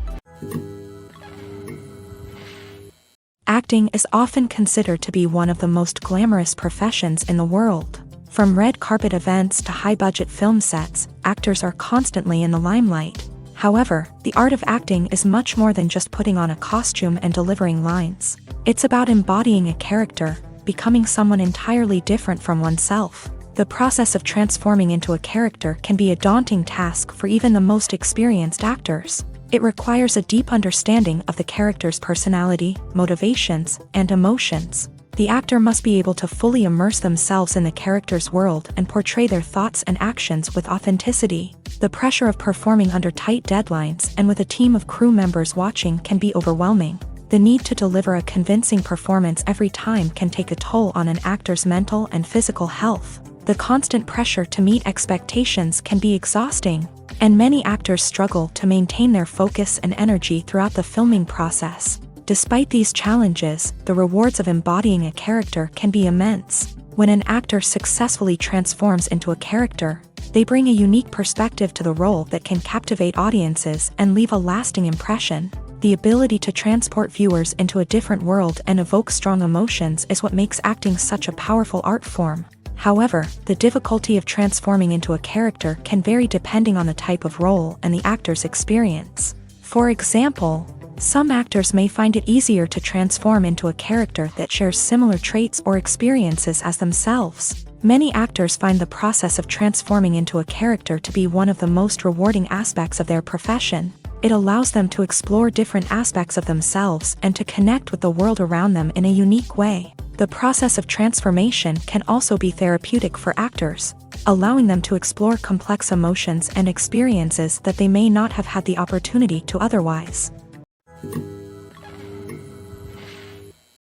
Acting is often considered to be one of the most glamorous professions in the world. From red carpet events to high-budget film sets, actors are constantly in the limelight. However, the art of acting is much more than just putting on a costume and delivering lines. It's about embodying a character, becoming someone entirely different from oneself. The process of transforming into a character can be a daunting task for even the most experienced actors. It requires a deep understanding of the character's personality, motivations, and emotions. The actor must be able to fully immerse themselves in the character's world and portray their thoughts and actions with authenticity. The pressure of performing under tight deadlines and with a team of crew members watching can be overwhelming. The need to deliver a convincing performance every time can take a toll on an actor's mental and physical health. The constant pressure to meet expectations can be exhausting, and many actors struggle to maintain their focus and energy throughout the filming process. Despite these challenges, the rewards of embodying a character can be immense. When an actor successfully transforms into a character, they bring a unique perspective to the role that can captivate audiences and leave a lasting impression. The ability to transport viewers into a different world and evoke strong emotions is what makes acting such a powerful art form. However, the difficulty of transforming into a character can vary depending on the type of role and the actor's experience. For example, some actors may find it easier to transform into a character that shares similar traits or experiences as themselves. Many actors find the process of transforming into a character to be one of the most rewarding aspects of their profession. It allows them to explore different aspects of themselves and to connect with the world around them in a unique way. The process of transformation can also be therapeutic for actors, allowing them to explore complex emotions and experiences that they may not have had the opportunity to otherwise.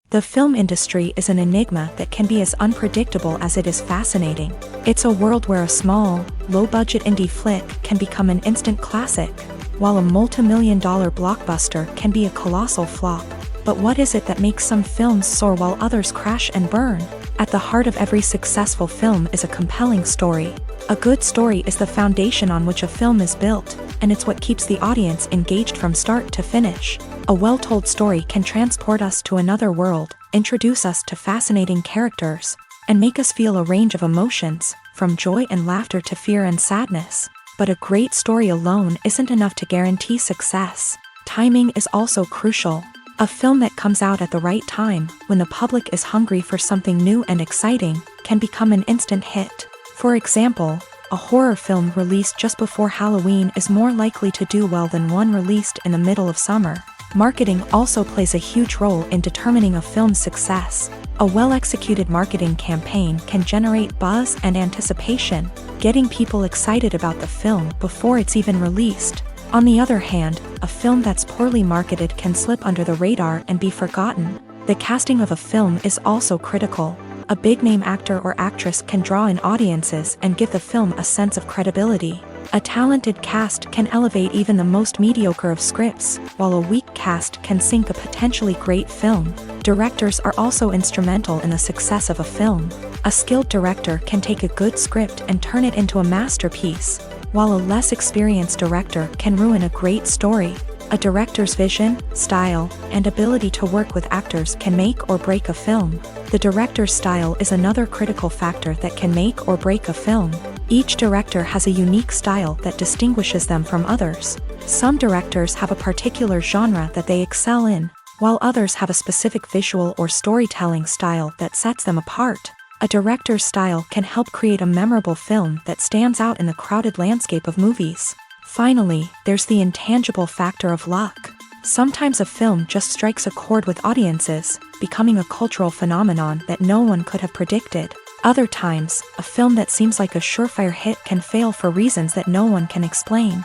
The film industry is an enigma that can be as unpredictable as it is fascinating. It's a world where a small, low-budget indie flick can become an instant classic, while a multi-million-dollar blockbuster can be a colossal flop. But what is it that makes some films soar while others crash and burn? At the heart of every successful film is a compelling story. A good story is the foundation on which a film is built, and it's what keeps the audience engaged from start to finish. A well-told story can transport us to another world, introduce us to fascinating characters, and make us feel a range of emotions, from joy and laughter to fear and sadness. But a great story alone isn't enough to guarantee success. Timing is also crucial. A film that comes out at the right time, when the public is hungry for something new and exciting, can become an instant hit. For example, a horror film released just before Halloween is more likely to do well than one released in the middle of summer. Marketing also plays a huge role in determining a film's success. A well-executed marketing campaign can generate buzz and anticipation, getting people excited about the film before it's even released. On the other hand, a film that's poorly marketed can slip under the radar and be forgotten. The casting of a film is also critical. A big-name actor or actress can draw in audiences and give the film a sense of credibility. A talented cast can elevate even the most mediocre of scripts, while a weak cast can sink a potentially great film. Directors are also instrumental in the success of a film. A skilled director can take a good script and turn it into a masterpiece, while a less experienced director can ruin a great story. A director's vision, style, and ability to work with actors can make or break a film. The director's style is another critical factor that can make or break a film. Each director has a unique style that distinguishes them from others. Some directors have a particular genre that they excel in, while others have a specific visual or storytelling style that sets them apart. A director's style can help create a memorable film that stands out in the crowded landscape of movies. Finally, there's the intangible factor of luck. Sometimes a film just strikes a chord with audiences, becoming a cultural phenomenon that no one could have predicted. Other times, a film that seems like a surefire hit can fail for reasons that no one can explain.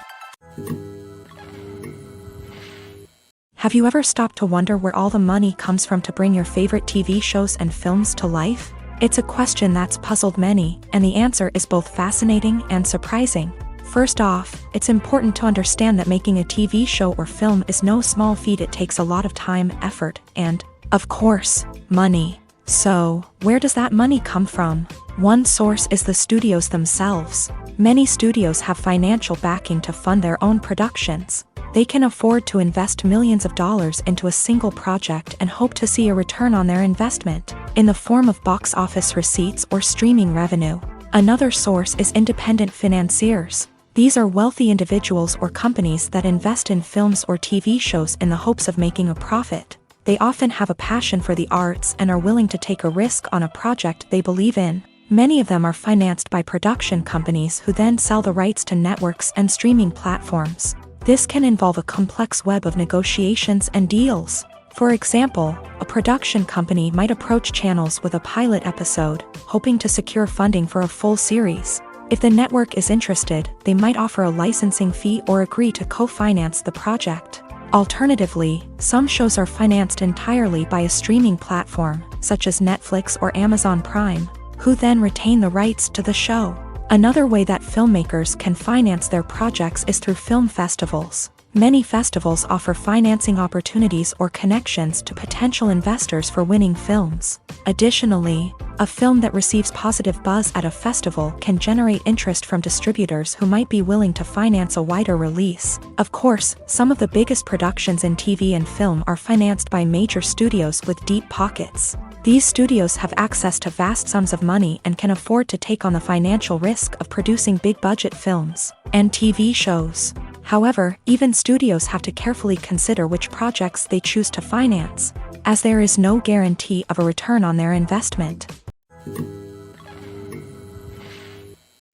Have you ever stopped to wonder where all the money comes from to bring your favorite TV shows and films to life? It's a question that's puzzled many, and the answer is both fascinating and surprising. First off, it's important to understand that making a TV show or film is no small feat. It takes a lot of time, effort, and, of course, money. So, where does that money come from? One source is the studios themselves. Many studios have financial backing to fund their own productions. They can afford to invest millions of dollars into a single project and hope to see a return on their investment, in the form of box office receipts or streaming revenue. Another source is independent financiers. These are wealthy individuals or companies that invest in films or TV shows in the hopes of making a profit. They often have a passion for the arts and are willing to take a risk on a project they believe in. Many of them are financed by production companies who then sell the rights to networks and streaming platforms. This can involve a complex web of negotiations and deals. For example, a production company might approach channels with a pilot episode, hoping to secure funding for a full series. If the network is interested, they might offer a licensing fee or agree to co-finance the project. Alternatively, some shows are financed entirely by a streaming platform, such as Netflix or Amazon Prime, who then retain the rights to the show. Another way that filmmakers can finance their projects is through film festivals. Many festivals offer financing opportunities or connections to potential investors for winning films. Additionally, a film that receives positive buzz at a festival can generate interest from distributors who might be willing to finance a wider release. Of course, some of the biggest productions in TV and film are financed by major studios with deep pockets. These studios have access to vast sums of money and can afford to take on the financial risk of producing big-budget films and TV shows. However, even studios have to carefully consider which projects they choose to finance, as there is no guarantee of a return on their investment.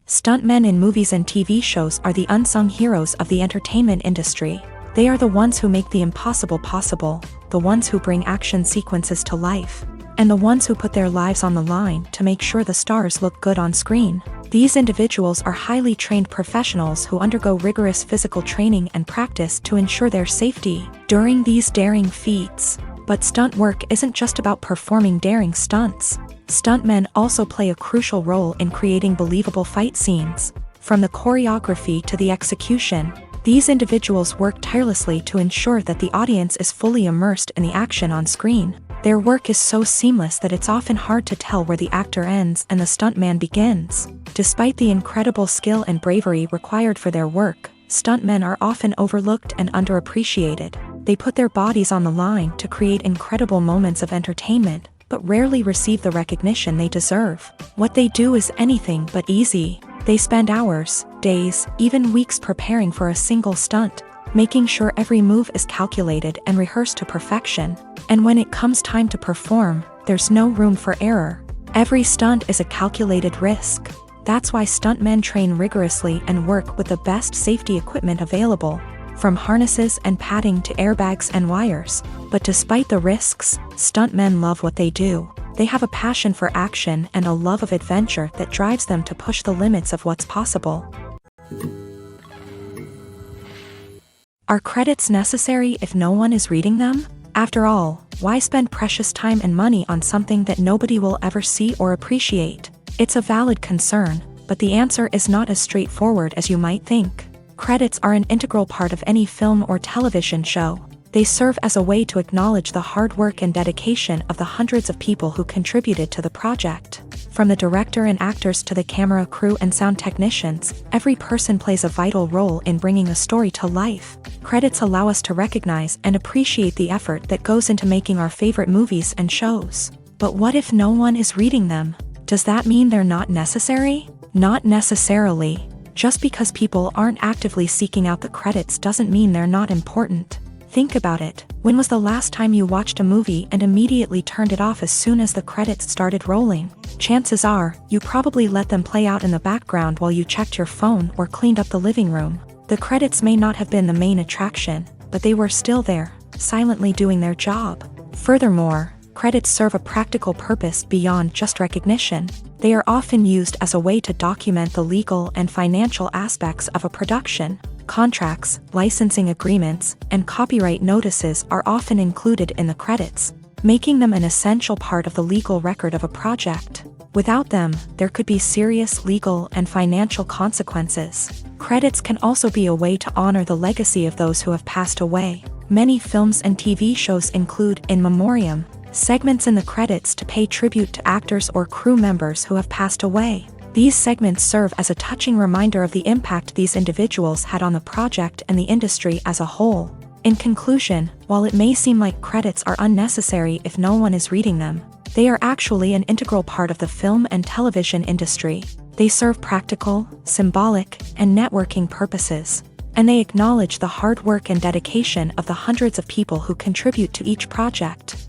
Stuntmen in movies and TV shows are the unsung heroes of the entertainment industry. They are the ones who make the impossible possible, the ones who bring action sequences to life, and the ones who put their lives on the line to make sure the stars look good on screen. These individuals are highly trained professionals who undergo rigorous physical training and practice to ensure their safety during these daring feats. But stunt work isn't just about performing daring stunts. Stuntmen also play a crucial role in creating believable fight scenes. From the choreography to the execution, these individuals work tirelessly to ensure that the audience is fully immersed in the action on screen. Their work is so seamless that it's often hard to tell where the actor ends and the stuntman begins. Despite the incredible skill and bravery required for their work, stuntmen are often overlooked and underappreciated. They put their bodies on the line to create incredible moments of entertainment, but rarely receive the recognition they deserve. What they do is anything but easy. They spend hours, days, even weeks preparing for a single stunt, making sure every move is calculated and rehearsed to perfection. And when it comes time to perform, there's no room for error. Every stunt is a calculated risk. That's why stuntmen train rigorously and work with the best safety equipment available, from harnesses and padding to airbags and wires. But despite the risks, stuntmen love what they do. They have a passion for action and a love of adventure that drives them to push the limits of what's possible. Are credits necessary if no one is reading them? After all, why spend precious time and money on something that nobody will ever see or appreciate? It's a valid concern, but the answer is not as straightforward as you might think. Credits are an integral part of any film or television show. They serve as a way to acknowledge the hard work and dedication of the hundreds of people who contributed to the project. From the director and actors to the camera crew and sound technicians, every person plays a vital role in bringing a story to life. Credits allow us to recognize and appreciate the effort that goes into making our favorite movies and shows. But what if no one is reading them? Does that mean they're not necessary? Not necessarily. Just because people aren't actively seeking out the credits doesn't mean they're not important. Think about it. When was the last time you watched a movie and immediately turned it off as soon as the credits started rolling? Chances are, you probably let them play out in the background while you checked your phone or cleaned up the living room. The credits may not have been the main attraction, but they were still there, silently doing their job. Furthermore, credits serve a practical purpose beyond just recognition. They are often used as a way to document the legal and financial aspects of a production. Contracts, licensing agreements, and copyright notices are often included in the credits, making them an essential part of the legal record of a project. Without them, there could be serious legal and financial consequences. Credits can also be a way to honor the legacy of those who have passed away. Many films and TV shows include in memoriam segments in the credits to pay tribute to actors or crew members who have passed away. These segments serve as a touching reminder of the impact these individuals had on the project and the industry as a whole. In conclusion, while it may seem like credits are unnecessary if no one is reading them, they are actually an integral part of the film and television industry. They serve practical, symbolic, and networking purposes, and they acknowledge the hard work and dedication of the hundreds of people who contribute to each project.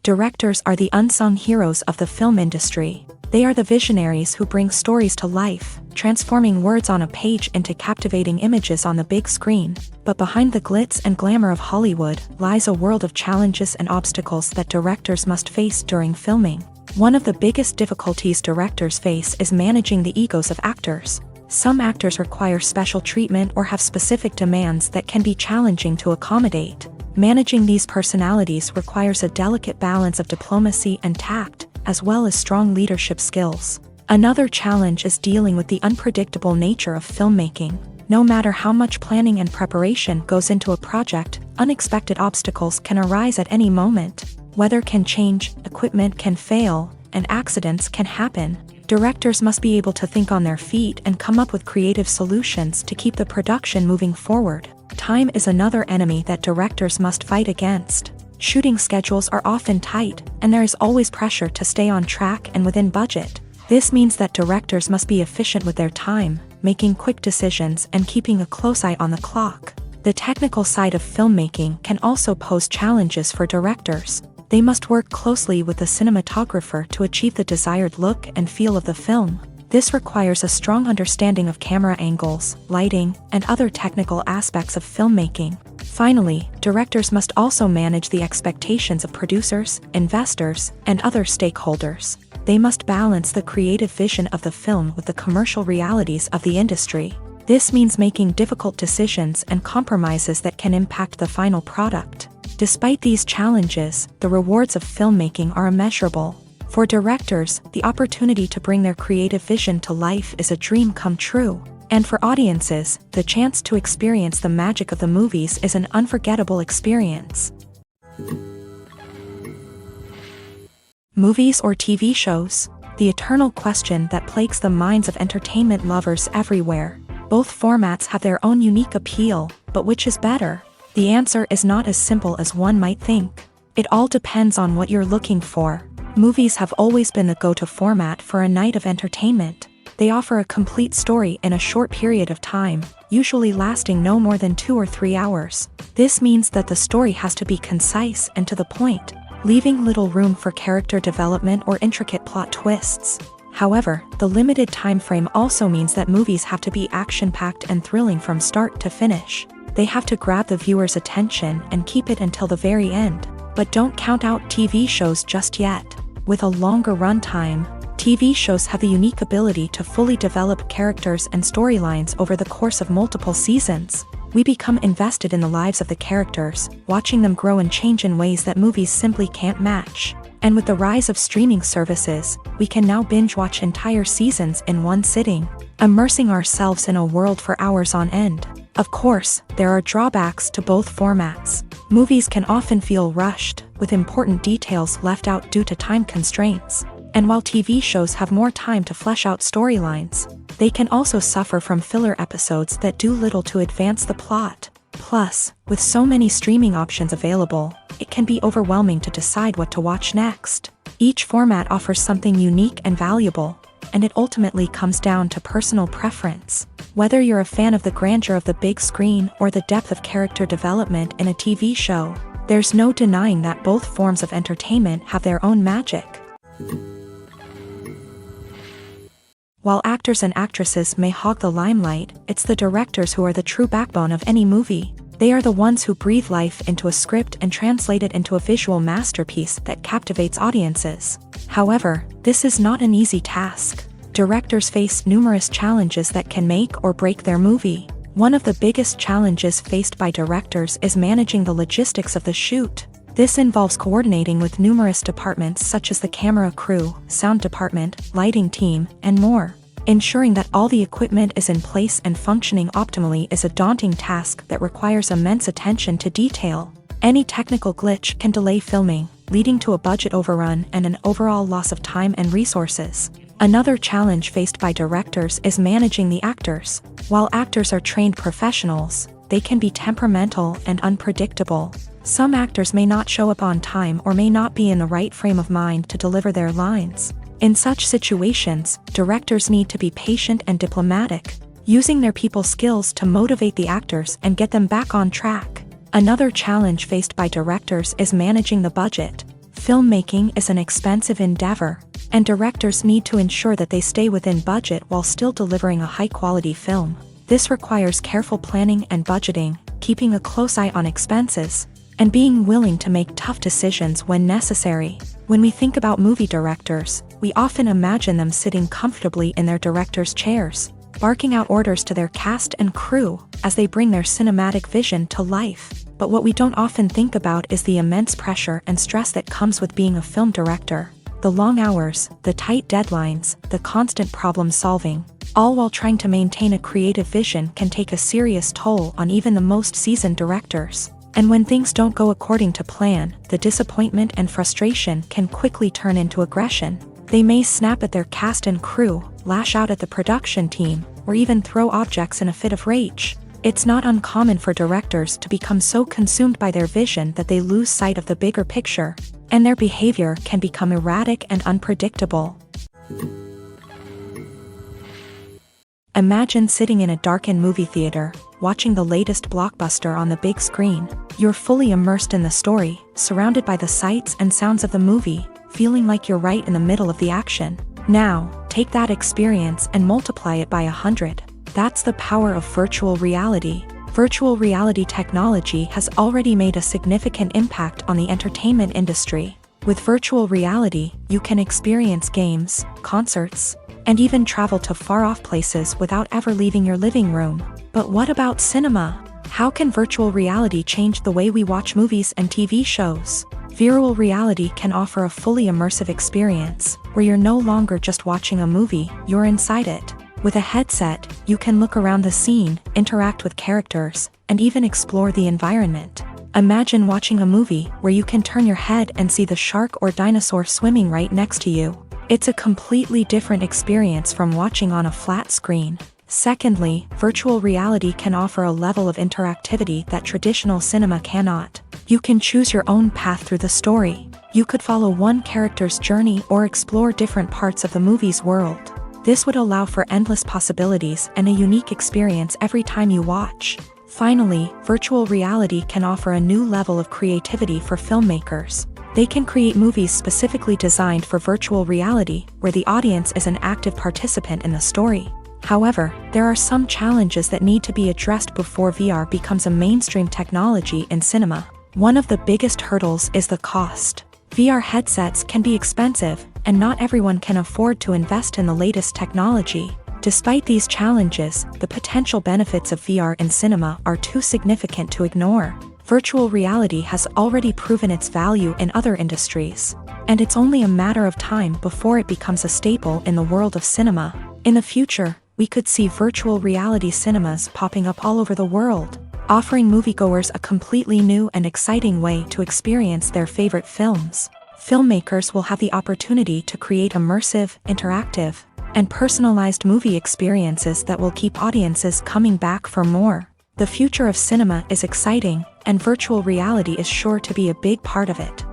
Directors are the unsung heroes of the film industry. They are the visionaries who bring stories to life, transforming words on a page into captivating images on the big screen. But behind the glitz and glamour of Hollywood lies a world of challenges and obstacles that directors must face during filming. One of the biggest difficulties directors face is managing the egos of actors. Some actors require special treatment or have specific demands that can be challenging to accommodate. Managing these personalities requires a delicate balance of diplomacy and tact, as well as strong leadership skills. Another challenge is dealing with the unpredictable nature of filmmaking. No matter how much planning and preparation goes into a project, unexpected obstacles can arise at any moment. Weather can change, equipment can fail, and accidents can happen. Directors must be able to think on their feet and come up with creative solutions to keep the production moving forward. Time is another enemy that directors must fight against. Shooting schedules are often tight, and there is always pressure to stay on track and within budget. This means that directors must be efficient with their time, making quick decisions and keeping a close eye on the clock. The technical side of filmmaking can also pose challenges for directors. They must work closely with the cinematographer to achieve the desired look and feel of the film. This requires a strong understanding of camera angles, lighting, and other technical aspects of filmmaking. Finally, directors must also manage the expectations of producers, investors, and other stakeholders. They must balance the creative vision of the film with the commercial realities of the industry. This means making difficult decisions and compromises that can impact the final product. Despite these challenges, the rewards of filmmaking are immeasurable. For directors, the opportunity to bring their creative vision to life is a dream come true. And for audiences, the chance to experience the magic of the movies is an unforgettable experience. Movies or TV shows? The eternal question that plagues the minds of entertainment lovers everywhere. Both formats have their own unique appeal, but which is better? The answer is not as simple as one might think. It all depends on what you're looking for. Movies have always been the go-to format for a night of entertainment. They offer a complete story in a short period of time, usually lasting no more than 2 or 3 hours. This means that the story has to be concise and to the point, leaving little room for character development or intricate plot twists. However, the limited time frame also means that movies have to be action-packed and thrilling from start to finish. They have to grab the viewer's attention and keep it until the very end. But don't count out TV shows just yet. With a longer runtime, TV shows have the unique ability to fully develop characters and storylines over the course of multiple seasons. We become invested in the lives of the characters, watching them grow and change in ways that movies simply can't match. And with the rise of streaming services, we can now binge-watch entire seasons in one sitting, immersing ourselves in a world for hours on end. Of course, there are drawbacks to both formats. Movies can often feel rushed, with important details left out due to time constraints. And while TV shows have more time to flesh out storylines, they can also suffer from filler episodes that do little to advance the plot. Plus, with so many streaming options available, it can be overwhelming to decide what to watch next. Each format offers something unique and valuable, and it ultimately comes down to personal preference. Whether you're a fan of the grandeur of the big screen or the depth of character development in a TV show, there's no denying that both forms of entertainment have their own magic. While actors and actresses may hog the limelight, it's the directors who are the true backbone of any movie. They are the ones who breathe life into a script and translate it into a visual masterpiece that captivates audiences. However, this is not an easy task. Directors face numerous challenges that can make or break their movie. One of the biggest challenges faced by directors is managing the logistics of the shoot. This involves coordinating with numerous departments such as the camera crew, sound department, lighting team, and more. Ensuring that all the equipment is in place and functioning optimally is a daunting task that requires immense attention to detail. Any technical glitch can delay filming, leading to a budget overrun and an overall loss of time and resources. Another challenge faced by directors is managing the actors. While actors are trained professionals, they can be temperamental and unpredictable. Some actors may not show up on time or may not be in the right frame of mind to deliver their lines. In such situations, directors need to be patient and diplomatic, using their people skills to motivate the actors and get them back on track. Another challenge faced by directors is managing the budget. Filmmaking is an expensive endeavor, and directors need to ensure that they stay within budget while still delivering a high-quality film. This requires careful planning and budgeting, keeping a close eye on expenses, and being willing to make tough decisions when necessary. When we think about movie directors, we often imagine them sitting comfortably in their director's chairs, barking out orders to their cast and crew as they bring their cinematic vision to life. But what we don't often think about is the immense pressure and stress that comes with being a film director. The long hours, the tight deadlines, the constant problem solving, all while trying to maintain a creative vision can take a serious toll on even the most seasoned directors. And when things don't go according to plan, the disappointment and frustration can quickly turn into aggression. They may snap at their cast and crew, lash out at the production team, or even throw objects in a fit of rage. It's not uncommon for directors to become so consumed by their vision that they lose sight of the bigger picture, and their behavior can become erratic and unpredictable. Imagine sitting in a darkened movie theater, watching the latest blockbuster on the big screen. You're fully immersed in the story, surrounded by the sights and sounds of the movie, feeling like you're right in the middle of the action. Now, take that experience and multiply it by 100. That's the power of virtual reality. Virtual reality technology has already made a significant impact on the entertainment industry. With virtual reality, you can experience games, concerts, and even travel to far-off places without ever leaving your living room. But what about cinema? How can virtual reality change the way we watch movies and TV shows? Virtual reality can offer a fully immersive experience, where you're no longer just watching a movie, you're inside it. With a headset, you can look around the scene, interact with characters, and even explore the environment. Imagine watching a movie where you can turn your head and see the shark or dinosaur swimming right next to you. It's a completely different experience from watching on a flat screen. Secondly, virtual reality can offer a level of interactivity that traditional cinema cannot. You can choose your own path through the story. You could follow one character's journey or explore different parts of the movie's world. This would allow for endless possibilities and a unique experience every time you watch. Finally, virtual reality can offer a new level of creativity for filmmakers. They can create movies specifically designed for virtual reality, where the audience is an active participant in the story. However, there are some challenges that need to be addressed before VR becomes a mainstream technology in cinema. One of the biggest hurdles is the cost. VR headsets can be expensive, and not everyone can afford to invest in the latest technology. Despite these challenges, the potential benefits of VR in cinema are too significant to ignore. Virtual reality has already proven its value in other industries, and it's only a matter of time before it becomes a staple in the world of cinema. In the future, we could see virtual reality cinemas popping up all over the world, offering moviegoers a completely new and exciting way to experience their favorite films. Filmmakers will have the opportunity to create immersive, interactive, and personalized movie experiences that will keep audiences coming back for more. The future of cinema is exciting, and virtual reality is sure to be a big part of it.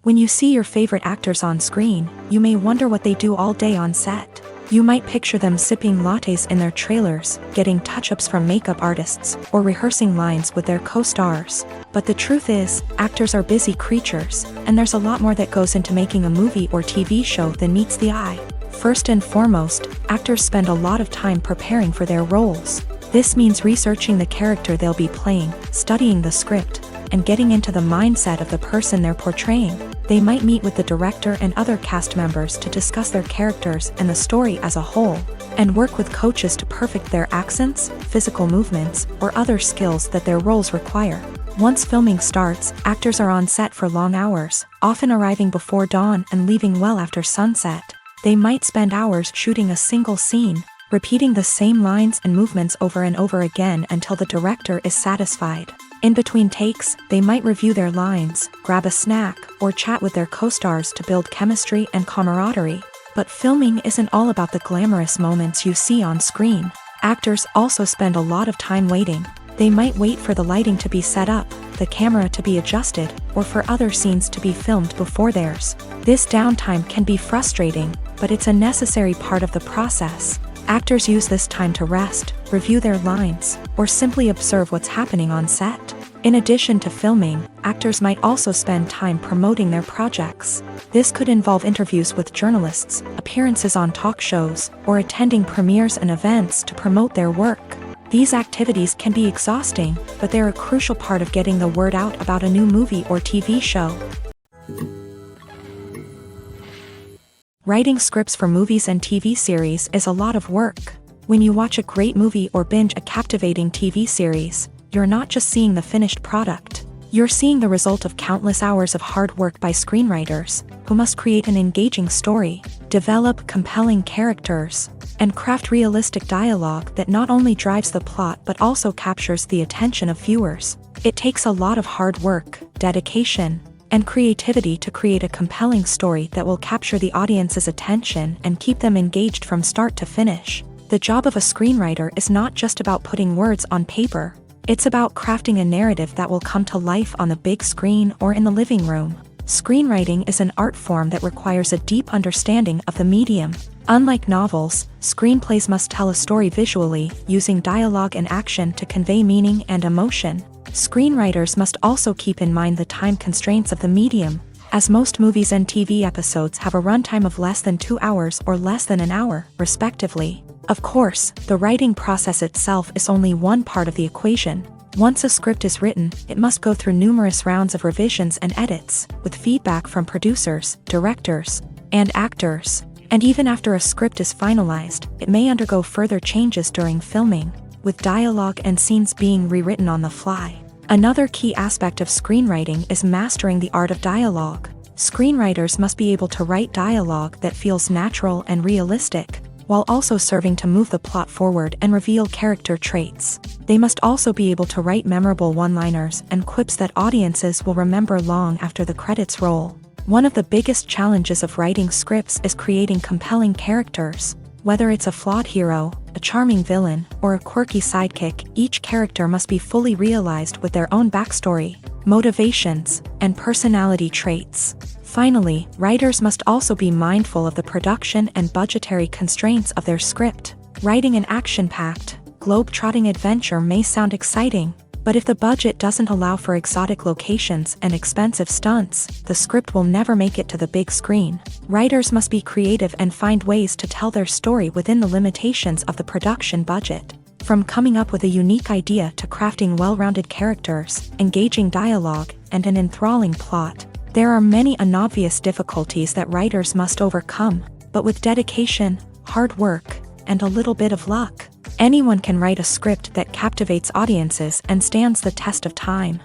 When you see your favorite actors on screen, you may wonder what they do all day on set. You might picture them sipping lattes in their trailers, getting touch-ups from makeup artists, or rehearsing lines with their co-stars. But the truth is, actors are busy creatures, and there's a lot more that goes into making a movie or TV show than meets the eye. First and foremost, actors spend a lot of time preparing for their roles. This means researching the character they'll be playing, studying the script, and getting into the mindset of the person they're portraying. They might meet with the director and other cast members to discuss their characters and the story as a whole, and work with coaches to perfect their accents, physical movements, or other skills that their roles require. Once filming starts, actors are on set for long hours, often arriving before dawn and leaving well after sunset. They might spend hours shooting a single scene, repeating the same lines and movements over and over again until the director is satisfied. In between takes, they might review their lines, grab a snack, or chat with their co-stars to build chemistry and camaraderie. But filming isn't all about the glamorous moments you see on screen. Actors also spend a lot of time waiting. They might wait for the lighting to be set up, the camera to be adjusted, or for other scenes to be filmed before theirs. This downtime can be frustrating, but it's a necessary part of the process. Actors use this time to rest, review their lines, or simply observe what's happening on set. In addition to filming, actors might also spend time promoting their projects. This could involve interviews with journalists, appearances on talk shows, or attending premieres and events to promote their work. These activities can be exhausting, but they're a crucial part of getting the word out about a new movie or TV show. Writing scripts for movies and TV series is a lot of work. When you watch a great movie or binge a captivating TV series, you're not just seeing the finished product. You're seeing the result of countless hours of hard work by screenwriters, who must create an engaging story, develop compelling characters, and craft realistic dialogue that not only drives the plot but also captures the attention of viewers. It takes a lot of hard work, dedication, and creativity to create a compelling story that will capture the audience's attention and keep them engaged from start to finish. The job of a screenwriter is not just about putting words on paper. It's about crafting a narrative that will come to life on the big screen or in the living room. Screenwriting is an art form that requires a deep understanding of the medium. Unlike novels, screenplays must tell a story visually, using dialogue and action to convey meaning and emotion. Screenwriters must also keep in mind the time constraints of the medium, as most movies and TV episodes have a runtime of less than 2 hours or less than an hour, respectively. Of course, the writing process itself is only one part of the equation. Once a script is written, it must go through numerous rounds of revisions and edits, with feedback from producers, directors, and actors. And even after a script is finalized, it may undergo further changes during filming, with dialogue and scenes being rewritten on the fly. Another key aspect of screenwriting is mastering the art of dialogue. Screenwriters must be able to write dialogue that feels natural and realistic, while also serving to move the plot forward and reveal character traits. They must also be able to write memorable one-liners and quips that audiences will remember long after the credits roll. One of the biggest challenges of writing scripts is creating compelling characters. Whether it's a flawed hero, a charming villain, or a quirky sidekick, each character must be fully realized with their own backstory, motivations, and personality traits. Finally, writers must also be mindful of the production and budgetary constraints of their script. Writing an action-packed, globe-trotting adventure may sound exciting, but if the budget doesn't allow for exotic locations and expensive stunts, the script will never make it to the big screen. Writers must be creative and find ways to tell their story within the limitations of the production budget. From coming up with a unique idea to crafting well-rounded characters, engaging dialogue, and an enthralling plot, there are many unobvious difficulties that writers must overcome. But with dedication, hard work, and a little bit of luck, anyone can write a script that captivates audiences and stands the test of time.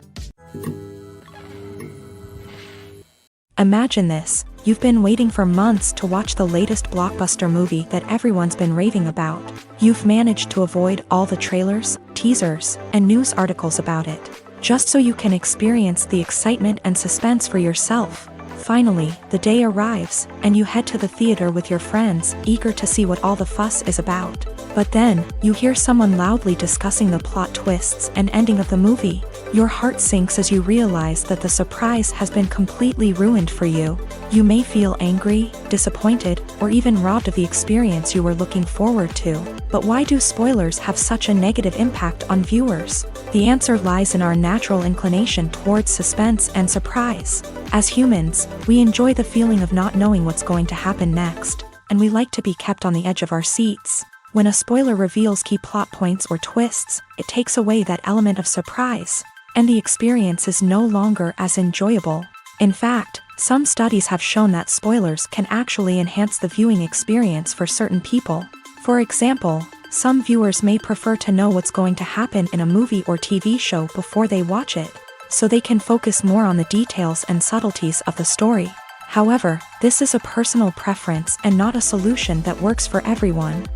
Imagine this: you've been waiting for months to watch the latest blockbuster movie that everyone's been raving about. You've managed to avoid all the trailers, teasers, and news articles about it, just so you can experience the excitement and suspense for yourself. Finally, the day arrives, and you head to the theater with your friends, eager to see what all the fuss is about. But then, you hear someone loudly discussing the plot twists and ending of the movie. Your heart sinks as you realize that the surprise has been completely ruined for you. You may feel angry, disappointed, or even robbed of the experience you were looking forward to. But why do spoilers have such a negative impact on viewers? The answer lies in our natural inclination towards suspense and surprise. As humans, we enjoy the feeling of not knowing what's going to happen next, and we like to be kept on the edge of our seats. When a spoiler reveals key plot points or twists, it takes away that element of surprise, and the experience is no longer as enjoyable. In fact, some studies have shown that spoilers can actually enhance the viewing experience for certain people. For example, some viewers may prefer to know what's going to happen in a movie or TV show before they watch it, so they can focus more on the details and subtleties of the story. However, this is a personal preference and not a solution that works for everyone.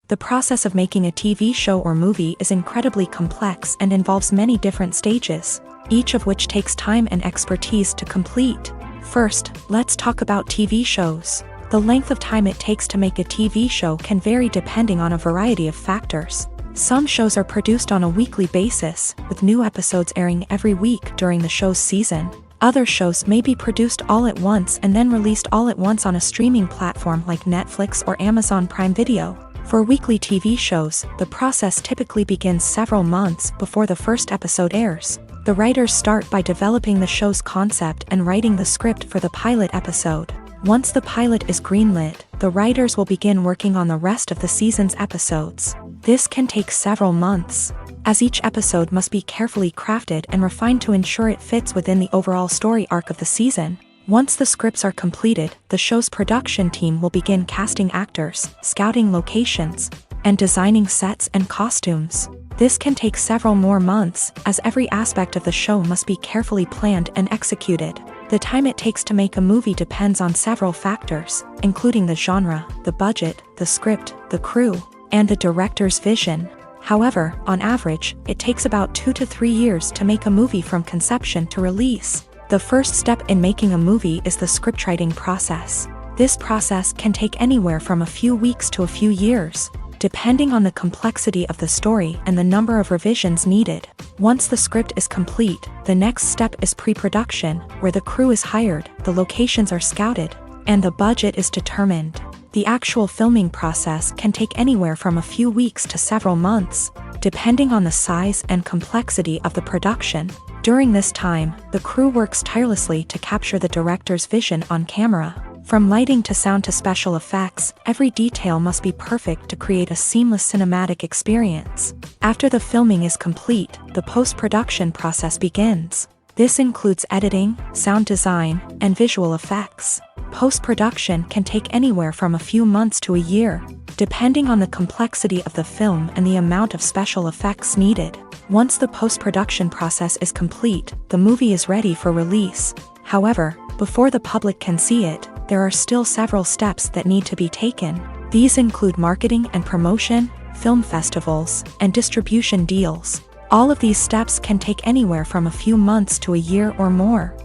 The process of making a TV show or movie is incredibly complex and involves many different stages, each of which takes time and expertise to complete. First, let's talk about TV shows. The length of time it takes to make a TV show can vary depending on a variety of factors. Some shows are produced on a weekly basis, with new episodes airing every week during the show's season. Other shows may be produced all at once and then released all at once on a streaming platform like Netflix or Amazon Prime Video. For weekly TV shows, the process typically begins several months before the first episode airs. The writers start by developing the show's concept and writing the script for the pilot episode. Once the pilot is greenlit, the writers will begin working on the rest of the season's episodes. This can take several months, as each episode must be carefully crafted and refined to ensure it fits within the overall story arc of the season. Once the scripts are completed, the show's production team will begin casting actors, scouting locations, and designing sets and costumes. This can take several more months, as every aspect of the show must be carefully planned and executed. The time it takes to make a movie depends on several factors, including the genre, the budget, the script, the crew, and the director's vision. However, on average, it takes about 2 to 3 years to make a movie from conception to release. The first step in making a movie is the scriptwriting process. This process can take anywhere from a few weeks to a few years, depending on the complexity of the story and the number of revisions needed. Once the script is complete, the next step is pre-production, where the crew is hired, the locations are scouted, and the budget is determined. The actual filming process can take anywhere from a few weeks to several months, depending on the size and complexity of the production. During this time, the crew works tirelessly to capture the director's vision on camera. From lighting to sound to special effects, every detail must be perfect to create a seamless cinematic experience. After the filming is complete, the post-production process begins. This includes editing, sound design, and visual effects. Post-production can take anywhere from a few months to a year, depending on the complexity of the film and the amount of special effects needed. Once the post-production process is complete, the movie is ready for release. However, before the public can see it, there are still several steps that need to be taken. These include marketing and promotion, film festivals, and distribution deals. All of these steps can take anywhere from a few months to a year or more.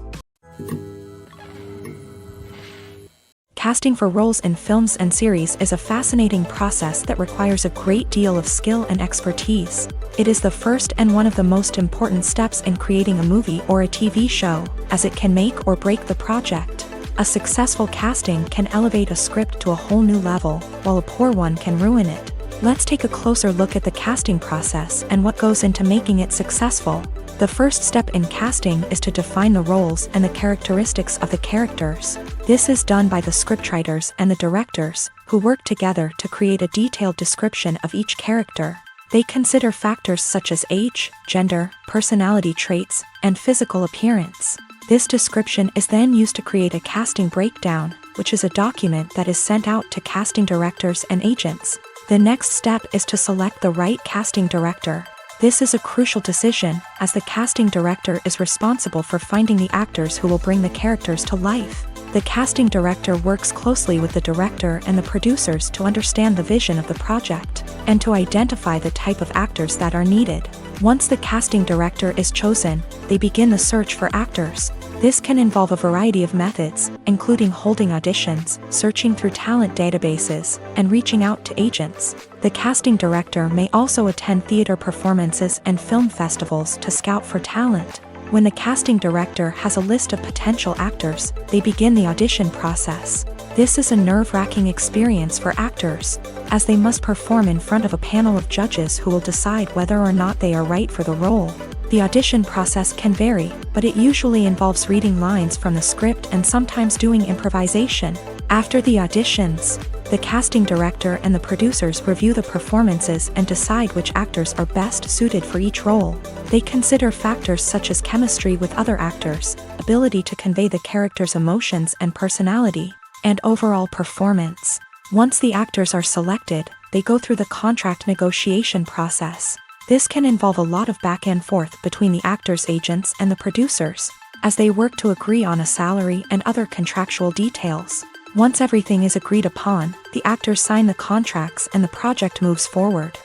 Casting for roles in films and series is a fascinating process that requires a great deal of skill and expertise. It is the first and one of the most important steps in creating a movie or a TV show, as it can make or break the project. A successful casting can elevate a script to a whole new level, while a poor one can ruin it. Let's take a closer look at the casting process and what goes into making it successful. The first step in casting is to define the roles and the characteristics of the characters. This is done by the scriptwriters and the directors, who work together to create a detailed description of each character. They consider factors such as age, gender, personality traits, and physical appearance. This description is then used to create a casting breakdown, which is a document that is sent out to casting directors and agents. The next step is to select the right casting director. This is a crucial decision, as the casting director is responsible for finding the actors who will bring the characters to life. The casting director works closely with the director and the producers to understand the vision of the project, and to identify the type of actors that are needed. Once the casting director is chosen, they begin the search for actors. This can involve a variety of methods, including holding auditions, searching through talent databases, and reaching out to agents. The casting director may also attend theater performances and film festivals to scout for talent. When the casting director has a list of potential actors, they begin the audition process. This is a nerve-wracking experience for actors, as they must perform in front of a panel of judges who will decide whether or not they are right for the role. The audition process can vary, but it usually involves reading lines from the script and sometimes doing improvisation. After the auditions, the casting director and the producers review the performances and decide which actors are best suited for each role. They consider factors such as chemistry with other actors, ability to convey the character's emotions and personality, and overall performance. Once the actors are selected, they go through the contract negotiation process. This can involve a lot of back and forth between the actors' agents and the producers, as they work to agree on a salary and other contractual details. Once everything is agreed upon, the actors sign the contracts and the project moves forward.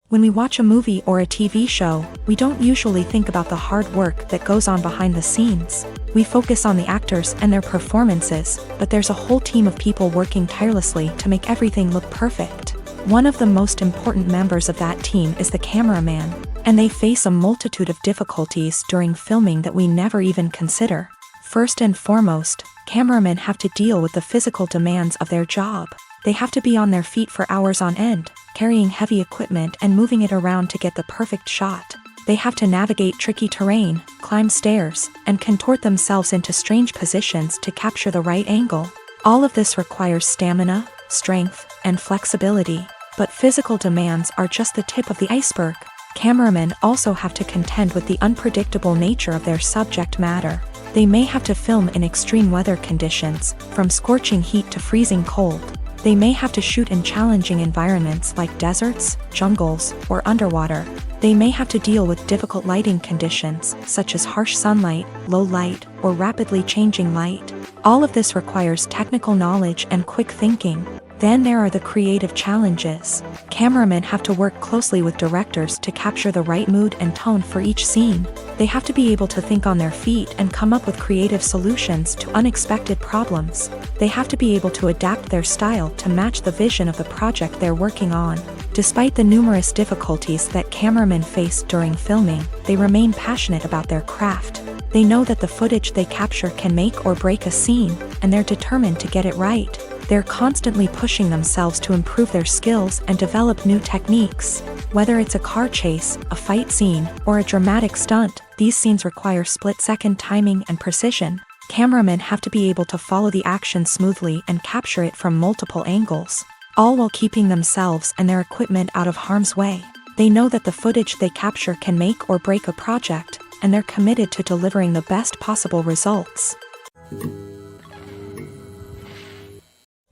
When we watch a movie or a TV show, we don't usually think about the hard work that goes on behind the scenes. We focus on the actors and their performances, but there's a whole team of people working tirelessly to make everything look perfect. One of the most important members of that team is the cameraman, and they face a multitude of difficulties during filming that we never even consider. First and foremost, cameramen have to deal with the physical demands of their job. They have to be on their feet for hours on end, carrying heavy equipment and moving it around to get the perfect shot. They have to navigate tricky terrain, climb stairs, and contort themselves into strange positions to capture the right angle. All of this requires stamina, strength, and flexibility. But physical demands are just the tip of the iceberg. Cameramen also have to contend with the unpredictable nature of their subject matter. They may have to film in extreme weather conditions, from scorching heat to freezing cold. They may have to shoot in challenging environments like deserts, jungles, or underwater. They may have to deal with difficult lighting conditions, such as harsh sunlight, low light, or rapidly changing light. All of this requires technical knowledge and quick thinking. Then there are the creative challenges. Cameramen have to work closely with directors to capture the right mood and tone for each scene. They have to be able to think on their feet and come up with creative solutions to unexpected problems. They have to be able to adapt their style to match the vision of the project they're working on. Despite the numerous difficulties that cameramen face during filming, they remain passionate about their craft. They know that the footage they capture can make or break a scene, and they're determined to get it right. They're constantly pushing themselves to improve their skills and develop new techniques. Whether it's a car chase, a fight scene, or a dramatic stunt, these scenes require split-second timing and precision. Cameramen have to be able to follow the action smoothly and capture it from multiple angles, all while keeping themselves and their equipment out of harm's way. They know that the footage they capture can make or break a project, and they're committed to delivering the best possible results.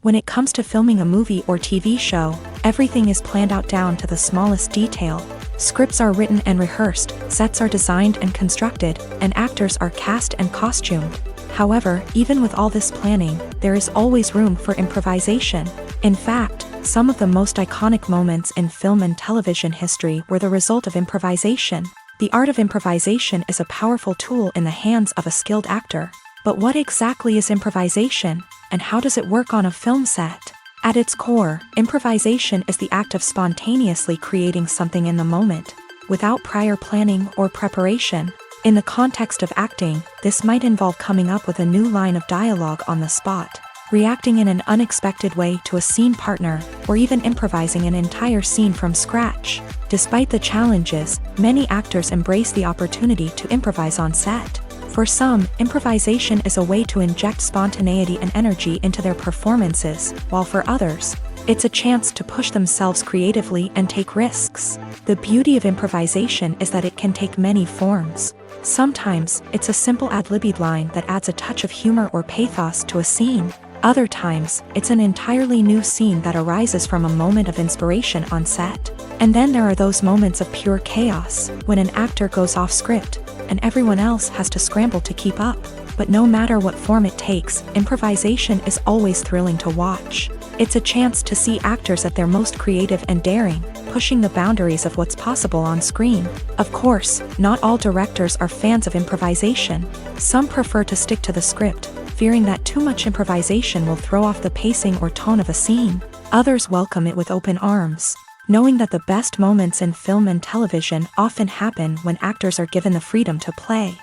When it comes to filming a movie or TV show, everything is planned out down to the smallest detail. Scripts are written and rehearsed, sets are designed and constructed, and actors are cast and costumed. However, even with all this planning, there is always room for improvisation. In fact, some of the most iconic moments in film and television history were the result of improvisation. The art of improvisation is a powerful tool in the hands of a skilled actor. But what exactly is improvisation, and how does it work on a film set? At its core, improvisation is the act of spontaneously creating something in the moment, without prior planning or preparation. In the context of acting, this might involve coming up with a new line of dialogue on the spot, reacting in an unexpected way to a scene partner, or even improvising an entire scene from scratch. Despite the challenges, many actors embrace the opportunity to improvise on set. For some, improvisation is a way to inject spontaneity and energy into their performances, while for others, It's a chance to push themselves creatively and take risks. The beauty of improvisation is that it can take many forms. Sometimes, it's a simple ad-libbed line that adds a touch of humor or pathos to a scene. Other times, it's an entirely new scene that arises from a moment of inspiration on set. And then there are those moments of pure chaos, when an actor goes off script, and everyone else has to scramble to keep up. But no matter what form it takes, improvisation is always thrilling to watch. It's a chance to see actors at their most creative and daring, pushing the boundaries of what's possible on screen. Of course, not all directors are fans of improvisation. Some prefer to stick to the script, fearing that too much improvisation will throw off the pacing or tone of a scene. Others welcome it with open arms, knowing that the best moments in film and television often happen when actors are given the freedom to play.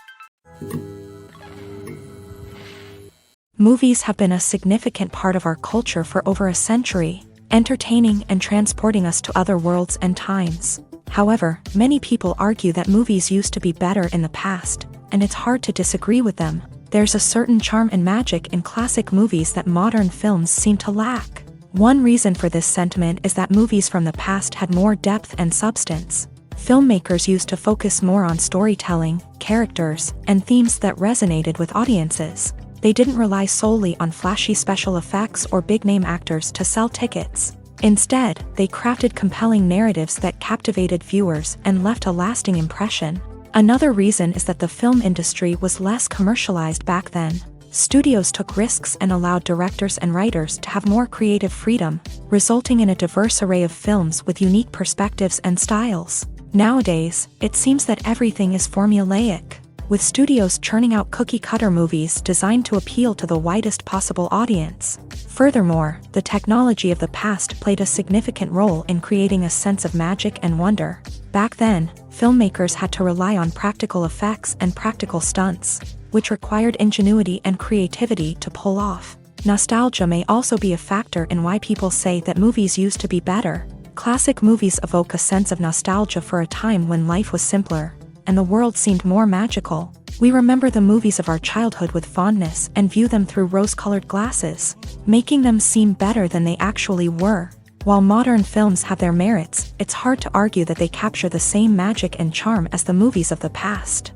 Movies have been a significant part of our culture for over a century, entertaining and transporting us to other worlds and times. However, many people argue that movies used to be better in the past, and it's hard to disagree with them. There's a certain charm and magic in classic movies that modern films seem to lack. One reason for this sentiment is that movies from the past had more depth and substance. Filmmakers used to focus more on storytelling, characters, and themes that resonated with audiences. They didn't rely solely on flashy special effects or big-name actors to sell tickets. Instead, they crafted compelling narratives that captivated viewers and left a lasting impression. Another reason is that the film industry was less commercialized back then. Studios took risks and allowed directors and writers to have more creative freedom, resulting in a diverse array of films with unique perspectives and styles. Nowadays, it seems that everything is formulaic, with studios churning out cookie-cutter movies designed to appeal to the widest possible audience. Furthermore, the technology of the past played a significant role in creating a sense of magic and wonder. Back then, filmmakers had to rely on practical effects and practical stunts, which required ingenuity and creativity to pull off. Nostalgia may also be a factor in why people say that movies used to be better. Classic movies evoke a sense of nostalgia for a time when life was simpler, and the world seemed more magical. We remember the movies of our childhood with fondness and view them through rose-colored glasses, making them seem better than they actually were. While modern films have their merits, it's hard to argue that they capture the same magic and charm as the movies of the past.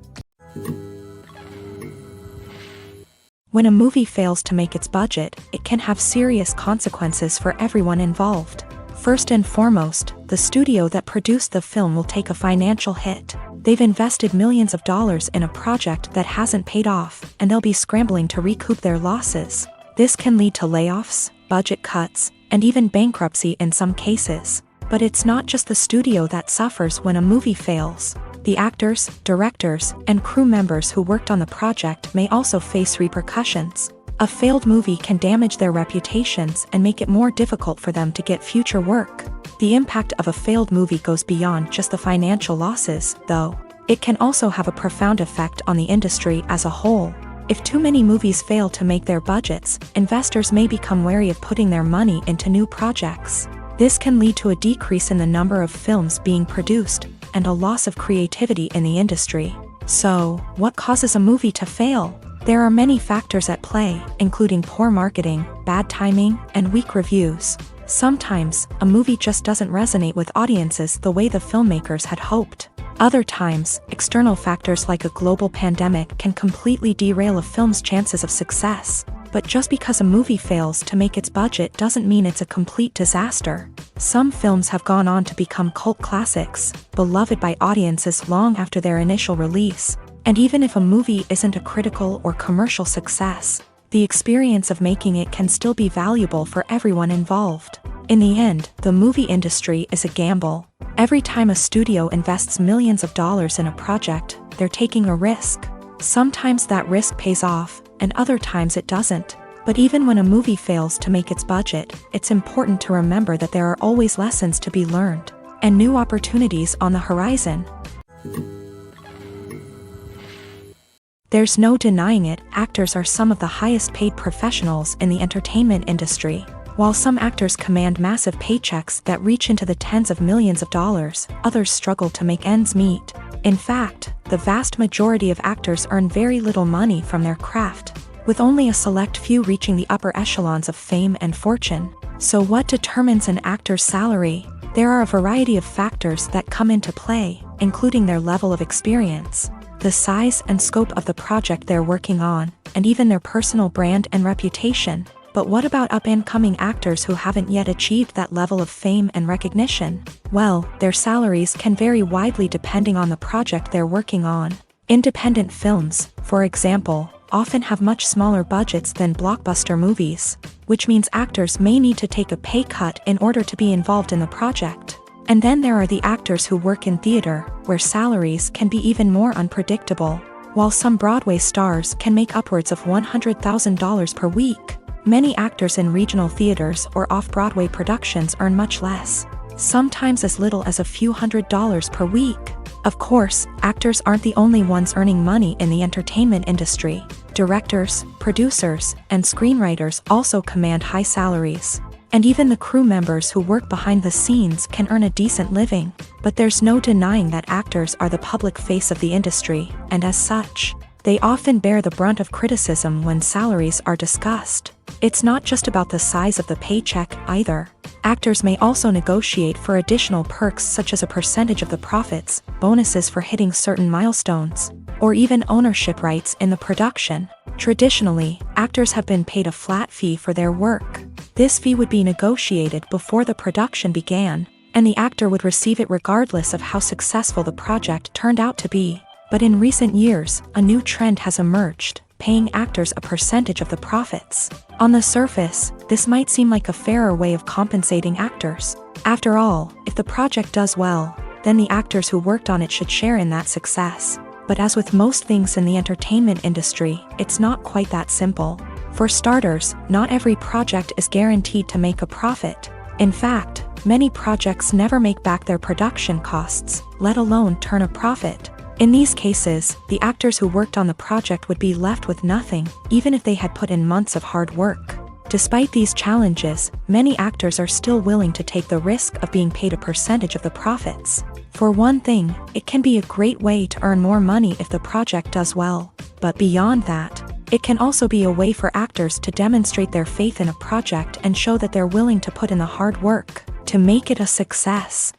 When a movie fails to make its budget, it can have serious consequences for everyone involved. First and foremost, the studio that produced the film will take a financial hit. They've invested millions of dollars in a project that hasn't paid off, and they'll be scrambling to recoup their losses. This can lead to layoffs, budget cuts, and even bankruptcy in some cases. But it's not just the studio that suffers when a movie fails. The actors, directors, and crew members who worked on the project may also face repercussions. A failed movie can damage their reputations and make it more difficult for them to get future work. The impact of a failed movie goes beyond just the financial losses, though. It can also have a profound effect on the industry as a whole. If too many movies fail to make their budgets, investors may become wary of putting their money into new projects. This can lead to a decrease in the number of films being produced, and a loss of creativity in the industry. So, what causes a movie to fail? There are many factors at play, including poor marketing, bad timing, and weak reviews. Sometimes, a movie just doesn't resonate with audiences the way the filmmakers had hoped. Other times, external factors like a global pandemic can completely derail a film's chances of success. But just because a movie fails to make its budget doesn't mean it's a complete disaster. Some films have gone on to become cult classics, beloved by audiences long after their initial release. And even if a movie isn't a critical or commercial success, the experience of making it can still be valuable for everyone involved. In the end, the movie industry is a gamble. Every time a studio invests millions of dollars in a project, they're taking a risk. Sometimes that risk pays off, and other times it doesn't. But even when a movie fails to make its budget, it's important to remember that there are always lessons to be learned, and new opportunities on the horizon. There's no denying it, actors are some of the highest paid professionals in the entertainment industry. While some actors command massive paychecks that reach into the tens of millions of dollars, others struggle to make ends meet. In fact, the vast majority of actors earn very little money from their craft, with only a select few reaching the upper echelons of fame and fortune. So what determines an actor's salary? There are a variety of factors that come into play, including their level of experience, the size and scope of the project they're working on, and even their personal brand and reputation. But what about up-and-coming actors who haven't yet achieved that level of fame and recognition? Well, their salaries can vary widely depending on the project they're working on. Independent films, for example, often have much smaller budgets than blockbuster movies, which means actors may need to take a pay cut in order to be involved in the project. And then there are the actors who work in theater, where salaries can be even more unpredictable. While some Broadway stars can make upwards of $100,000 per week, many actors in regional theaters or off-Broadway productions earn much less, sometimes as little as a few $100s per week. Of course, actors aren't the only ones earning money in the entertainment industry. Directors, producers, and screenwriters also command high salaries. And even the crew members who work behind the scenes can earn a decent living. But there's no denying that actors are the public face of the industry, and as such, they often bear the brunt of criticism when salaries are discussed. It's not just about the size of the paycheck, either. Actors may also negotiate for additional perks such as a percentage of the profits, bonuses for hitting certain milestones, or even ownership rights in the production. Traditionally, actors have been paid a flat fee for their work. This fee would be negotiated before the production began, and the actor would receive it regardless of how successful the project turned out to be. But in recent years, a new trend has emerged, paying actors a percentage of the profits. On the surface, this might seem like a fairer way of compensating actors. After all, if the project does well, then the actors who worked on it should share in that success. But as with most things in the entertainment industry, it's not quite that simple. For starters, not every project is guaranteed to make a profit. In fact, many projects never make back their production costs, let alone turn a profit. In these cases, the actors who worked on the project would be left with nothing, even if they had put in months of hard work. Despite these challenges, many actors are still willing to take the risk of being paid a percentage of the profits. For one thing, it can be a great way to earn more money if the project does well. But beyond that, it can also be a way for actors to demonstrate their faith in a project and show that they're willing to put in the hard work to make it a success.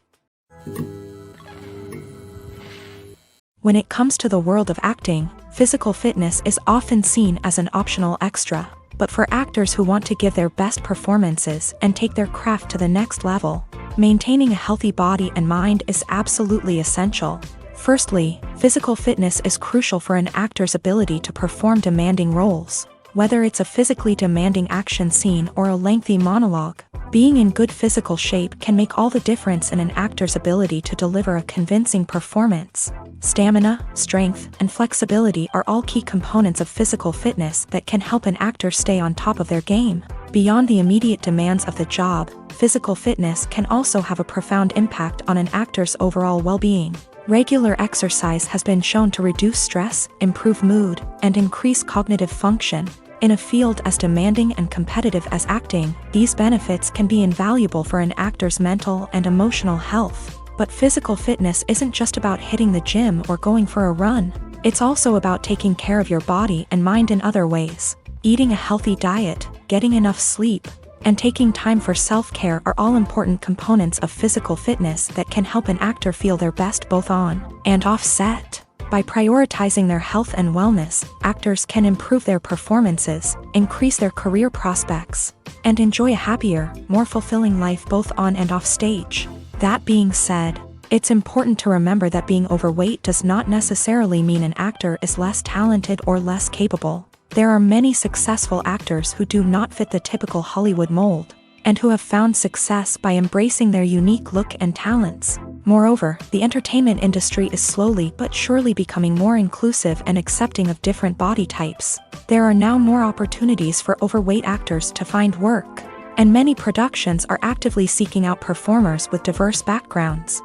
When it comes to the world of acting, physical fitness is often seen as an optional extra. But for actors who want to give their best performances and take their craft to the next level, maintaining a healthy body and mind is absolutely essential. Firstly, physical fitness is crucial for an actor's ability to perform demanding roles. Whether it's a physically demanding action scene or a lengthy monologue, being in good physical shape can make all the difference in an actor's ability to deliver a convincing performance. Stamina, strength, and flexibility are all key components of physical fitness that can help an actor stay on top of their game. Beyond the immediate demands of the job, physical fitness can also have a profound impact on an actor's overall well-being. Regular exercise has been shown to reduce stress, improve mood, and increase cognitive function. In a field as demanding and competitive as acting, these benefits can be invaluable for an actor's mental and emotional health. But physical fitness isn't just about hitting the gym or going for a run. It's also about taking care of your body and mind in other ways. Eating a healthy diet, getting enough sleep, and taking time for self-care are all important components of physical fitness that can help an actor feel their best both on and off set. By prioritizing their health and wellness, actors can improve their performances, increase their career prospects, and enjoy a happier, more fulfilling life both on and off stage. That being said, it's important to remember that being overweight does not necessarily mean an actor is less talented or less capable. There are many successful actors who do not fit the typical Hollywood mold, and who have found success by embracing their unique look and talents. Moreover, the entertainment industry is slowly but surely becoming more inclusive and accepting of different body types. There are now more opportunities for overweight actors to find work, and many productions are actively seeking out performers with diverse backgrounds.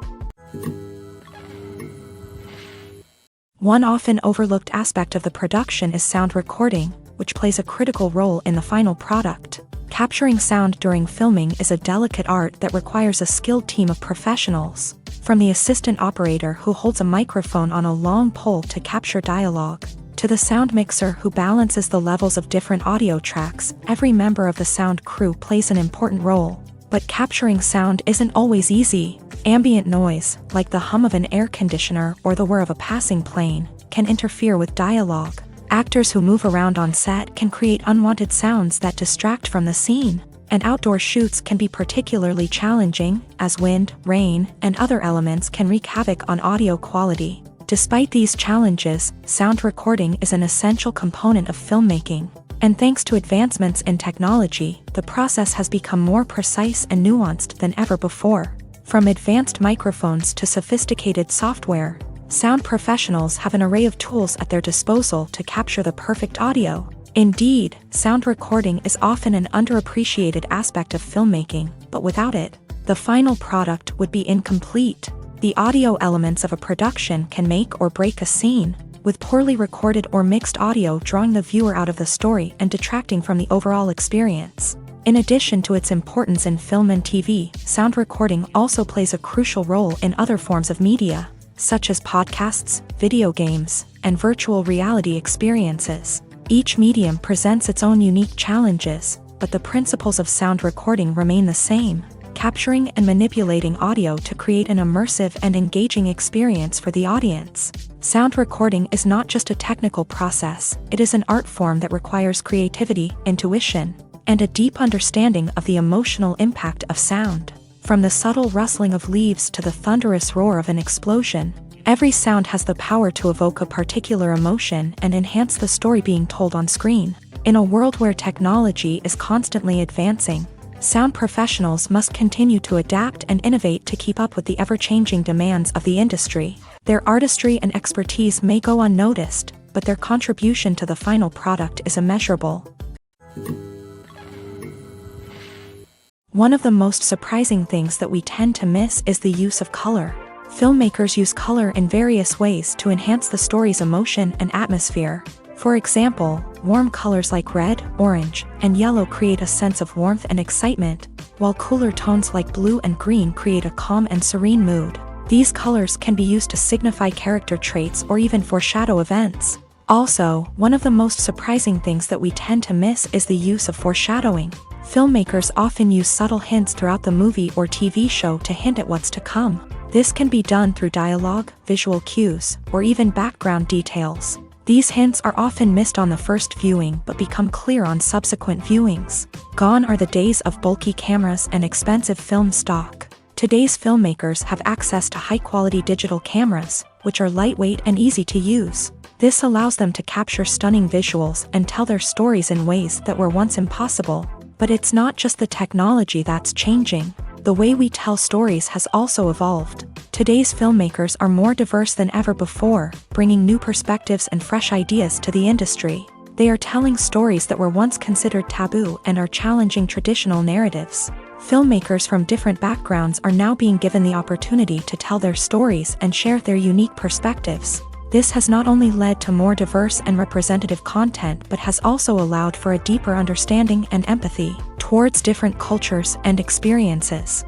One often overlooked aspect of the production is sound recording, which plays a critical role in the final product. Capturing sound during filming is a delicate art that requires a skilled team of professionals. From the assistant operator who holds a microphone on a long pole to capture dialogue, To the sound mixer who balances the levels of different audio tracks, every member of the sound crew plays an important role. But capturing sound isn't always easy. Ambient noise, like the hum of an air conditioner or the whir of a passing plane, can interfere with dialogue. Actors who move around on set can create unwanted sounds that distract from the scene. And outdoor shoots can be particularly challenging, as wind, rain, and other elements can wreak havoc on audio quality. Despite these challenges, sound recording is an essential component of filmmaking. And thanks to advancements in technology, the process has become more precise and nuanced than ever before. From advanced microphones to sophisticated software, sound professionals have an array of tools at their disposal to capture the perfect audio. Indeed, sound recording is often an underappreciated aspect of filmmaking, but without it, the final product would be incomplete. The audio elements of a production can make or break a scene, with poorly recorded or mixed audio drawing the viewer out of the story and detracting from the overall experience. In addition to its importance in film and TV, sound recording also plays a crucial role in other forms of media, such as podcasts, video games, and virtual reality experiences. Each medium presents its own unique challenges, but the principles of sound recording remain the same, capturing and manipulating audio to create an immersive and engaging experience for the audience. Sound recording is not just a technical process, it is an art form that requires creativity, intuition, and a deep understanding of the emotional impact of sound. From the subtle rustling of leaves to the thunderous roar of an explosion, every sound has the power to evoke a particular emotion and enhance the story being told on screen. In a world where technology is constantly advancing, sound professionals must continue to adapt and innovate to keep up with the ever-changing demands of the industry. Their artistry and expertise may go unnoticed, but their contribution to the final product is immeasurable. One of the most surprising things that we tend to miss is the use of color. Filmmakers use color in various ways to enhance the story's emotion and atmosphere. For example, warm colors like red, orange, and yellow create a sense of warmth and excitement, while cooler tones like blue and green create a calm and serene mood. These colors can be used to signify character traits or even foreshadow events. Also, one of the most surprising things that we tend to miss is the use of foreshadowing. Filmmakers often use subtle hints throughout the movie or TV show to hint at what's to come. This can be done through dialogue, visual cues, or even background details. These hints are often missed on the first viewing but become clear on subsequent viewings. Gone are the days of bulky cameras and expensive film stock. Today's filmmakers have access to high-quality digital cameras, which are lightweight and easy to use. This allows them to capture stunning visuals and tell their stories in ways that were once impossible. But it's not just the technology that's changing. The way we tell stories has also evolved. Today's filmmakers are more diverse than ever before, bringing new perspectives and fresh ideas to the industry. They are telling stories that were once considered taboo and are challenging traditional narratives. Filmmakers from different backgrounds are now being given the opportunity to tell their stories and share their unique perspectives. This has not only led to more diverse and representative content but has also allowed for a deeper understanding and empathy towards different cultures and experiences.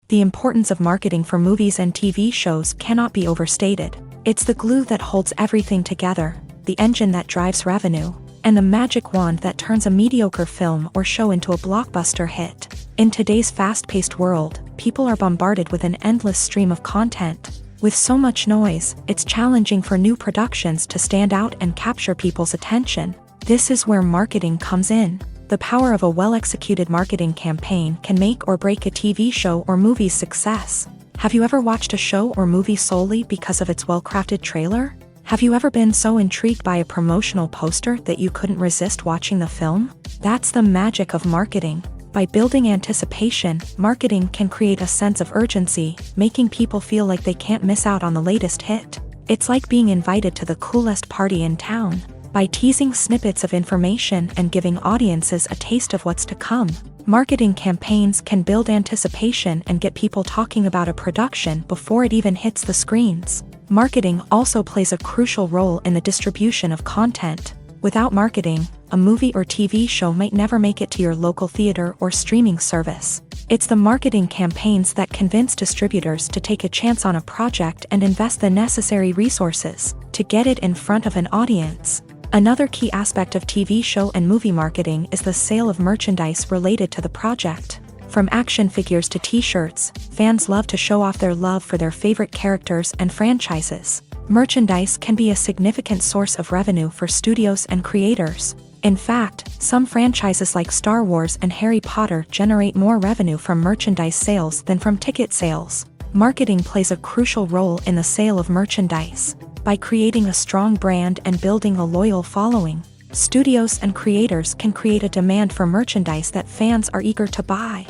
The importance of marketing for movies and TV shows cannot be overstated. It's the glue that holds everything together, the engine that drives revenue, and the magic wand that turns a mediocre film or show into a blockbuster hit. In today's fast-paced world, people are bombarded with an endless stream of content. With so much noise, it's challenging for new productions to stand out and capture people's attention. This is where marketing comes in. The power of a well-executed marketing campaign can make or break a TV show or movie's success. Have you ever watched a show or movie solely because of its well-crafted trailer? Have you ever been so intrigued by a promotional poster that you couldn't resist watching the film? That's the magic of marketing. By building anticipation, marketing can create a sense of urgency, making people feel like they can't miss out on the latest hit. It's like being invited to the coolest party in town. By teasing snippets of information and giving audiences a taste of what's to come, marketing campaigns can build anticipation and get people talking about a production before it even hits the screens. Marketing also plays a crucial role in the distribution of content. Without marketing, a movie or TV show might never make it to your local theater or streaming service. It's the marketing campaigns that convince distributors to take a chance on a project and invest the necessary resources to get it in front of an audience. Another key aspect of TV show and movie marketing is the sale of merchandise related to the project. From action figures to t-shirts, fans love to show off their love for their favorite characters and franchises. Merchandise can be a significant source of revenue for studios and creators. In fact, some franchises like Star Wars and Harry Potter generate more revenue from merchandise sales than from ticket sales. Marketing plays a crucial role in the sale of merchandise. By creating a strong brand and building a loyal following, studios and creators can create a demand for merchandise that fans are eager to buy.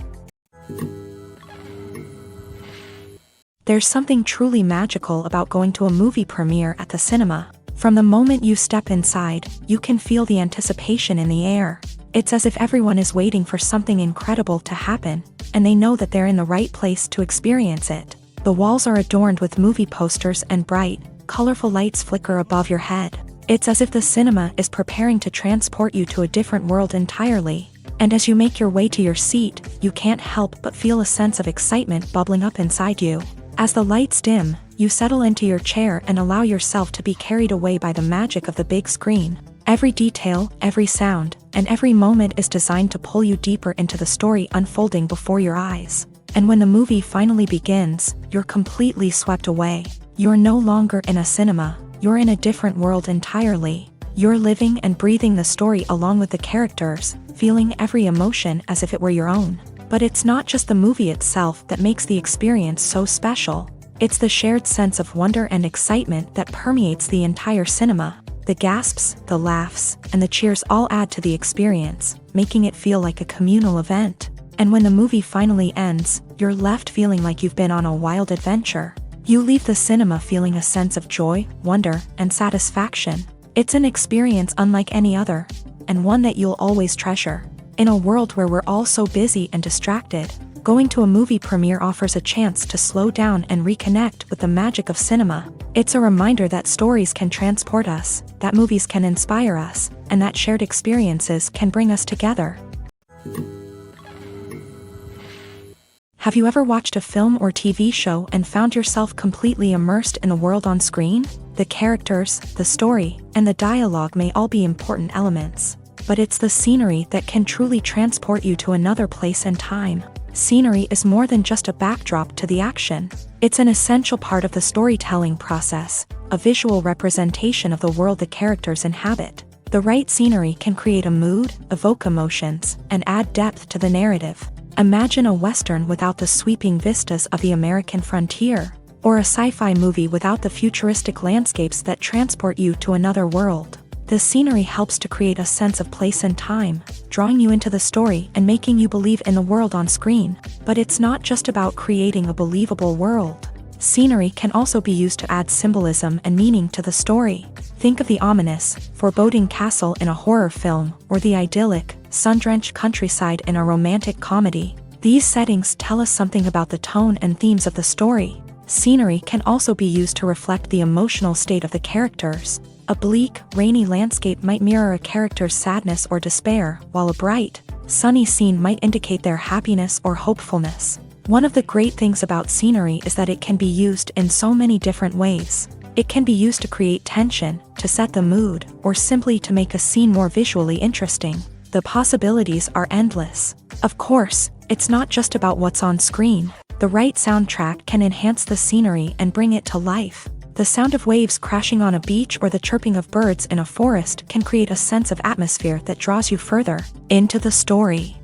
There's something truly magical about going to a movie premiere at the cinema. From the moment you step inside, you can feel the anticipation in the air. It's as if everyone is waiting for something incredible to happen, and they know that they're in the right place to experience it. The walls are adorned with movie posters and bright, colorful lights flicker above your head. It's as if the cinema is preparing to transport you to a different world entirely. And as you make your way to your seat, you can't help but feel a sense of excitement bubbling up inside you. As the lights dim, you settle into your chair and allow yourself to be carried away by the magic of the big screen. Every detail, every sound, and every moment is designed to pull you deeper into the story unfolding before your eyes. And when the movie finally begins, you're completely swept away. You're no longer in a cinema, you're in a different world entirely. You're living and breathing the story along with the characters, feeling every emotion as if it were your own. But it's not just the movie itself that makes the experience so special. It's the shared sense of wonder and excitement that permeates the entire cinema. The gasps, the laughs, and the cheers all add to the experience, making it feel like a communal event. And when the movie finally ends, you're left feeling like you've been on a wild adventure. You leave the cinema feeling a sense of joy, wonder, and satisfaction. It's an experience unlike any other, and one that you'll always treasure. In a world where we're all so busy and distracted, going to a movie premiere offers a chance to slow down and reconnect with the magic of cinema. It's a reminder that stories can transport us, that movies can inspire us, and that shared experiences can bring us together. Have you ever watched a film or TV show and found yourself completely immersed in the world on screen? The characters, the story, and the dialogue may all be important elements, but it's the scenery that can truly transport you to another place and time. Scenery is more than just a backdrop to the action. It's an essential part of the storytelling process, a visual representation of the world the characters inhabit. The right scenery can create a mood, evoke emotions, and add depth to the narrative. Imagine a Western without the sweeping vistas of the American frontier, or a sci-fi movie without the futuristic landscapes that transport you to another world. The scenery helps to create a sense of place and time, drawing you into the story and making you believe in the world on screen. But it's not just about creating a believable world. Scenery can also be used to add symbolism and meaning to the story. Think of the ominous, foreboding castle in a horror film, or the idyllic, sun-drenched countryside in a romantic comedy. These settings tell us something about the tone and themes of the story. Scenery can also be used to reflect the emotional state of the characters. A bleak, rainy landscape might mirror a character's sadness or despair, while a bright, sunny scene might indicate their happiness or hopefulness. One of the great things about scenery is that it can be used in so many different ways. It can be used to create tension, to set the mood, or simply to make a scene more visually interesting. The possibilities are endless. Of course, it's not just about what's on screen. The right soundtrack can enhance the scenery and bring it to life. The sound of waves crashing on a beach or the chirping of birds in a forest can create a sense of atmosphere that draws you further into the story.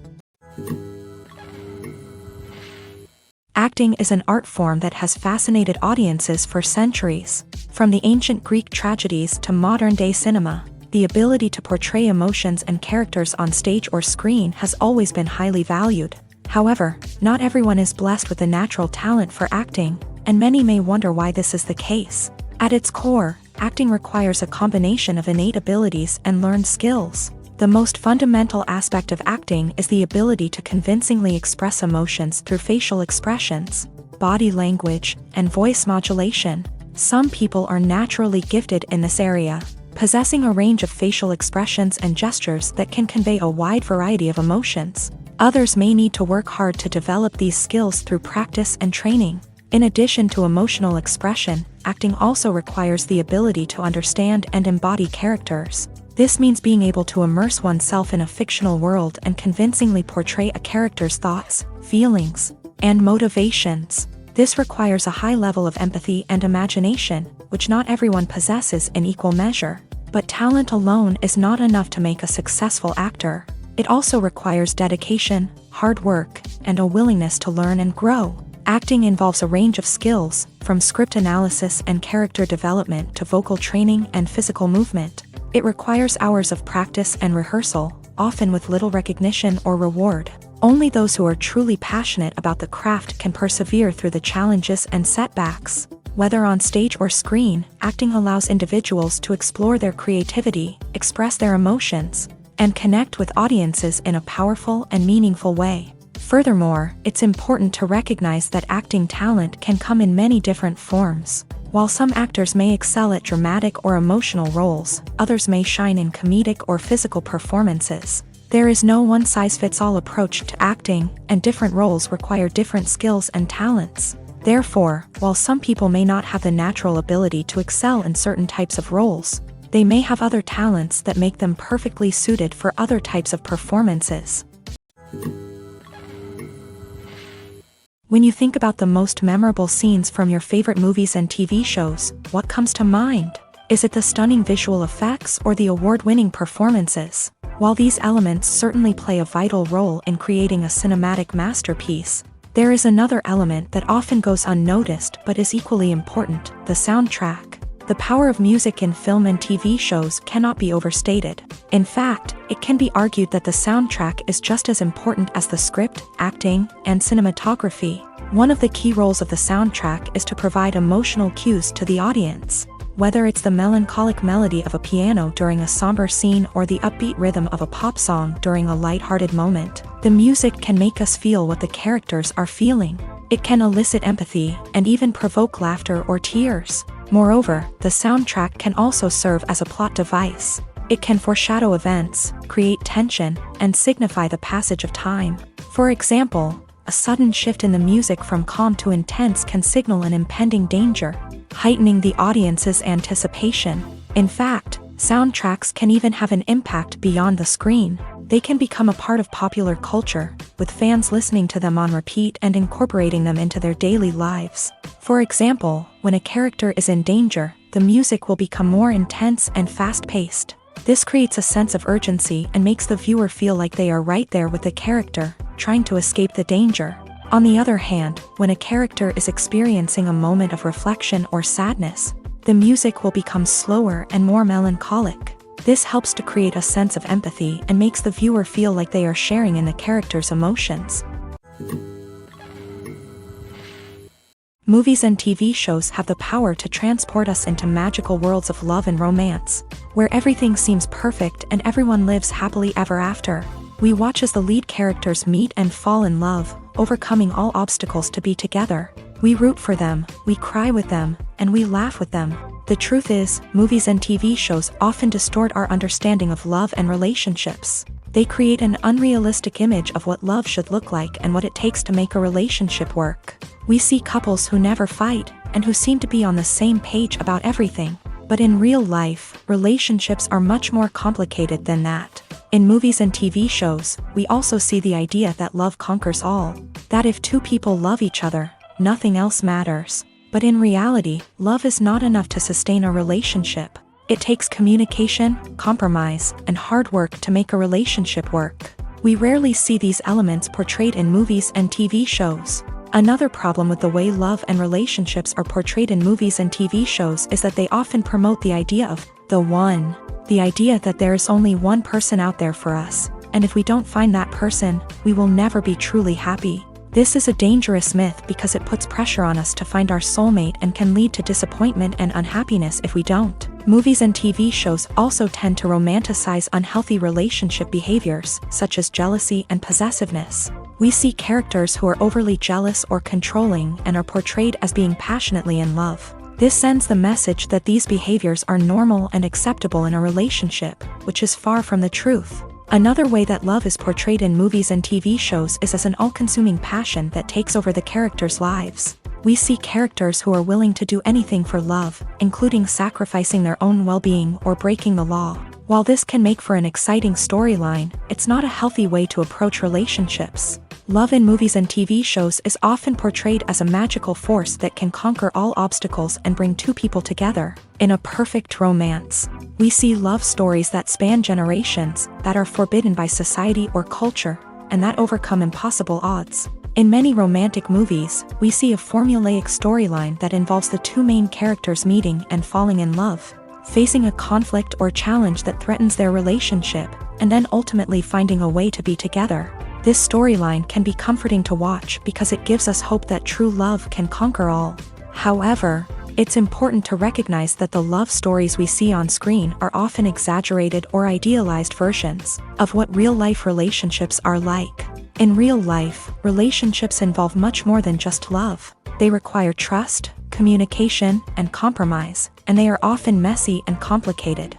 Acting is an art form that has fascinated audiences for centuries. From the ancient Greek tragedies to modern-day cinema, the ability to portray emotions and characters on stage or screen has always been highly valued. However, not everyone is blessed with a natural talent for acting, and many may wonder why this is the case. At its core, acting requires a combination of innate abilities and learned skills. The most fundamental aspect of acting is the ability to convincingly express emotions through facial expressions, body language, and voice modulation. Some people are naturally gifted in this area, possessing a range of facial expressions and gestures that can convey a wide variety of emotions. Others may need to work hard to develop these skills through practice and training. In addition to emotional expression, acting also requires the ability to understand and embody characters. This means being able to immerse oneself in a fictional world and convincingly portray a character's thoughts, feelings, and motivations. This requires a high level of empathy and imagination, which not everyone possesses in equal measure. But talent alone is not enough to make a successful actor. It also requires dedication, hard work, and a willingness to learn and grow. Acting involves a range of skills, from script analysis and character development to vocal training and physical movement. It requires hours of practice and rehearsal, often with little recognition or reward. Only those who are truly passionate about the craft can persevere through the challenges and setbacks. Whether on stage or screen, acting allows individuals to explore their creativity, express their emotions, and connect with audiences in a powerful and meaningful way. Furthermore, it's important to recognize that acting talent can come in many different forms. While some actors may excel at dramatic or emotional roles, others may shine in comedic or physical performances. There is no one-size-fits-all approach to acting, and different roles require different skills and talents. Therefore, while some people may not have the natural ability to excel in certain types of roles, they may have other talents that make them perfectly suited for other types of performances. When you think about the most memorable scenes from your favorite movies and TV shows, what comes to mind? Is it the stunning visual effects or the award-winning performances? While these elements certainly play a vital role in creating a cinematic masterpiece, there is another element that often goes unnoticed but is equally important: the soundtrack. The power of music in film and TV shows cannot be overstated. In fact, it can be argued that the soundtrack is just as important as the script, acting, and cinematography. One of the key roles of the soundtrack is to provide emotional cues to the audience. Whether it's the melancholic melody of a piano during a somber scene or the upbeat rhythm of a pop song during a lighthearted moment, the music can make us feel what the characters are feeling. It can elicit empathy and even provoke laughter or tears. Moreover, the soundtrack can also serve as a plot device. It can foreshadow events, create tension, and signify the passage of time. For example, a sudden shift in the music from calm to intense can signal an impending danger, heightening the audience's anticipation. In fact, soundtracks can even have an impact beyond the screen. They can become a part of popular culture, with fans listening to them on repeat and incorporating them into their daily lives. For example, when a character is in danger, the music will become more intense and fast-paced. This creates a sense of urgency and makes the viewer feel like they are right there with the character, trying to escape the danger. On the other hand, when a character is experiencing a moment of reflection or sadness, the music will become slower and more melancholic. This helps to create a sense of empathy and makes the viewer feel like they are sharing in the character's emotions. Movies and TV shows have the power to transport us into magical worlds of love and romance, where everything seems perfect and everyone lives happily ever after. We watch as the lead characters meet and fall in love, overcoming all obstacles to be together. We root for them, we cry with them, and we laugh with them. The truth is, movies and TV shows often distort our understanding of love and relationships. They create an unrealistic image of what love should look like and what it takes to make a relationship work. We see couples who never fight, and who seem to be on the same page about everything. But in real life, relationships are much more complicated than that. In movies and TV shows, we also see the idea that love conquers all. That if two people love each other, nothing else matters. But in reality, love is not enough to sustain a relationship. It takes communication, compromise, and hard work to make a relationship work. We rarely see these elements portrayed in movies and TV shows. Another problem with the way love and relationships are portrayed in movies and TV shows is that they often promote the idea of the one. The idea that there is only one person out there for us, and if we don't find that person, we will never be truly happy. This is a dangerous myth because it puts pressure on us to find our soulmate and can lead to disappointment and unhappiness if we don't. Movies and TV shows also tend to romanticize unhealthy relationship behaviors, such as jealousy and possessiveness. We see characters who are overly jealous or controlling and are portrayed as being passionately in love. This sends the message that these behaviors are normal and acceptable in a relationship, which is far from the truth. Another way that love is portrayed in movies and TV shows is as an all-consuming passion that takes over the characters' lives. We see characters who are willing to do anything for love, including sacrificing their own well-being or breaking the law. While this can make for an exciting storyline, it's not a healthy way to approach relationships. Love in movies and TV shows is often portrayed as a magical force that can conquer all obstacles and bring two people together. In a perfect romance, we see love stories that span generations, that are forbidden by society or culture, and that overcome impossible odds. In many romantic movies, we see a formulaic storyline that involves the two main characters meeting and falling in love, facing a conflict or challenge that threatens their relationship, and then ultimately finding a way to be together. This storyline can be comforting to watch because it gives us hope that true love can conquer all. However, it's important to recognize that the love stories we see on screen are often exaggerated or idealized versions of what real-life relationships are like. In real life, relationships involve much more than just love. They require trust, communication, and compromise, and they are often messy and complicated.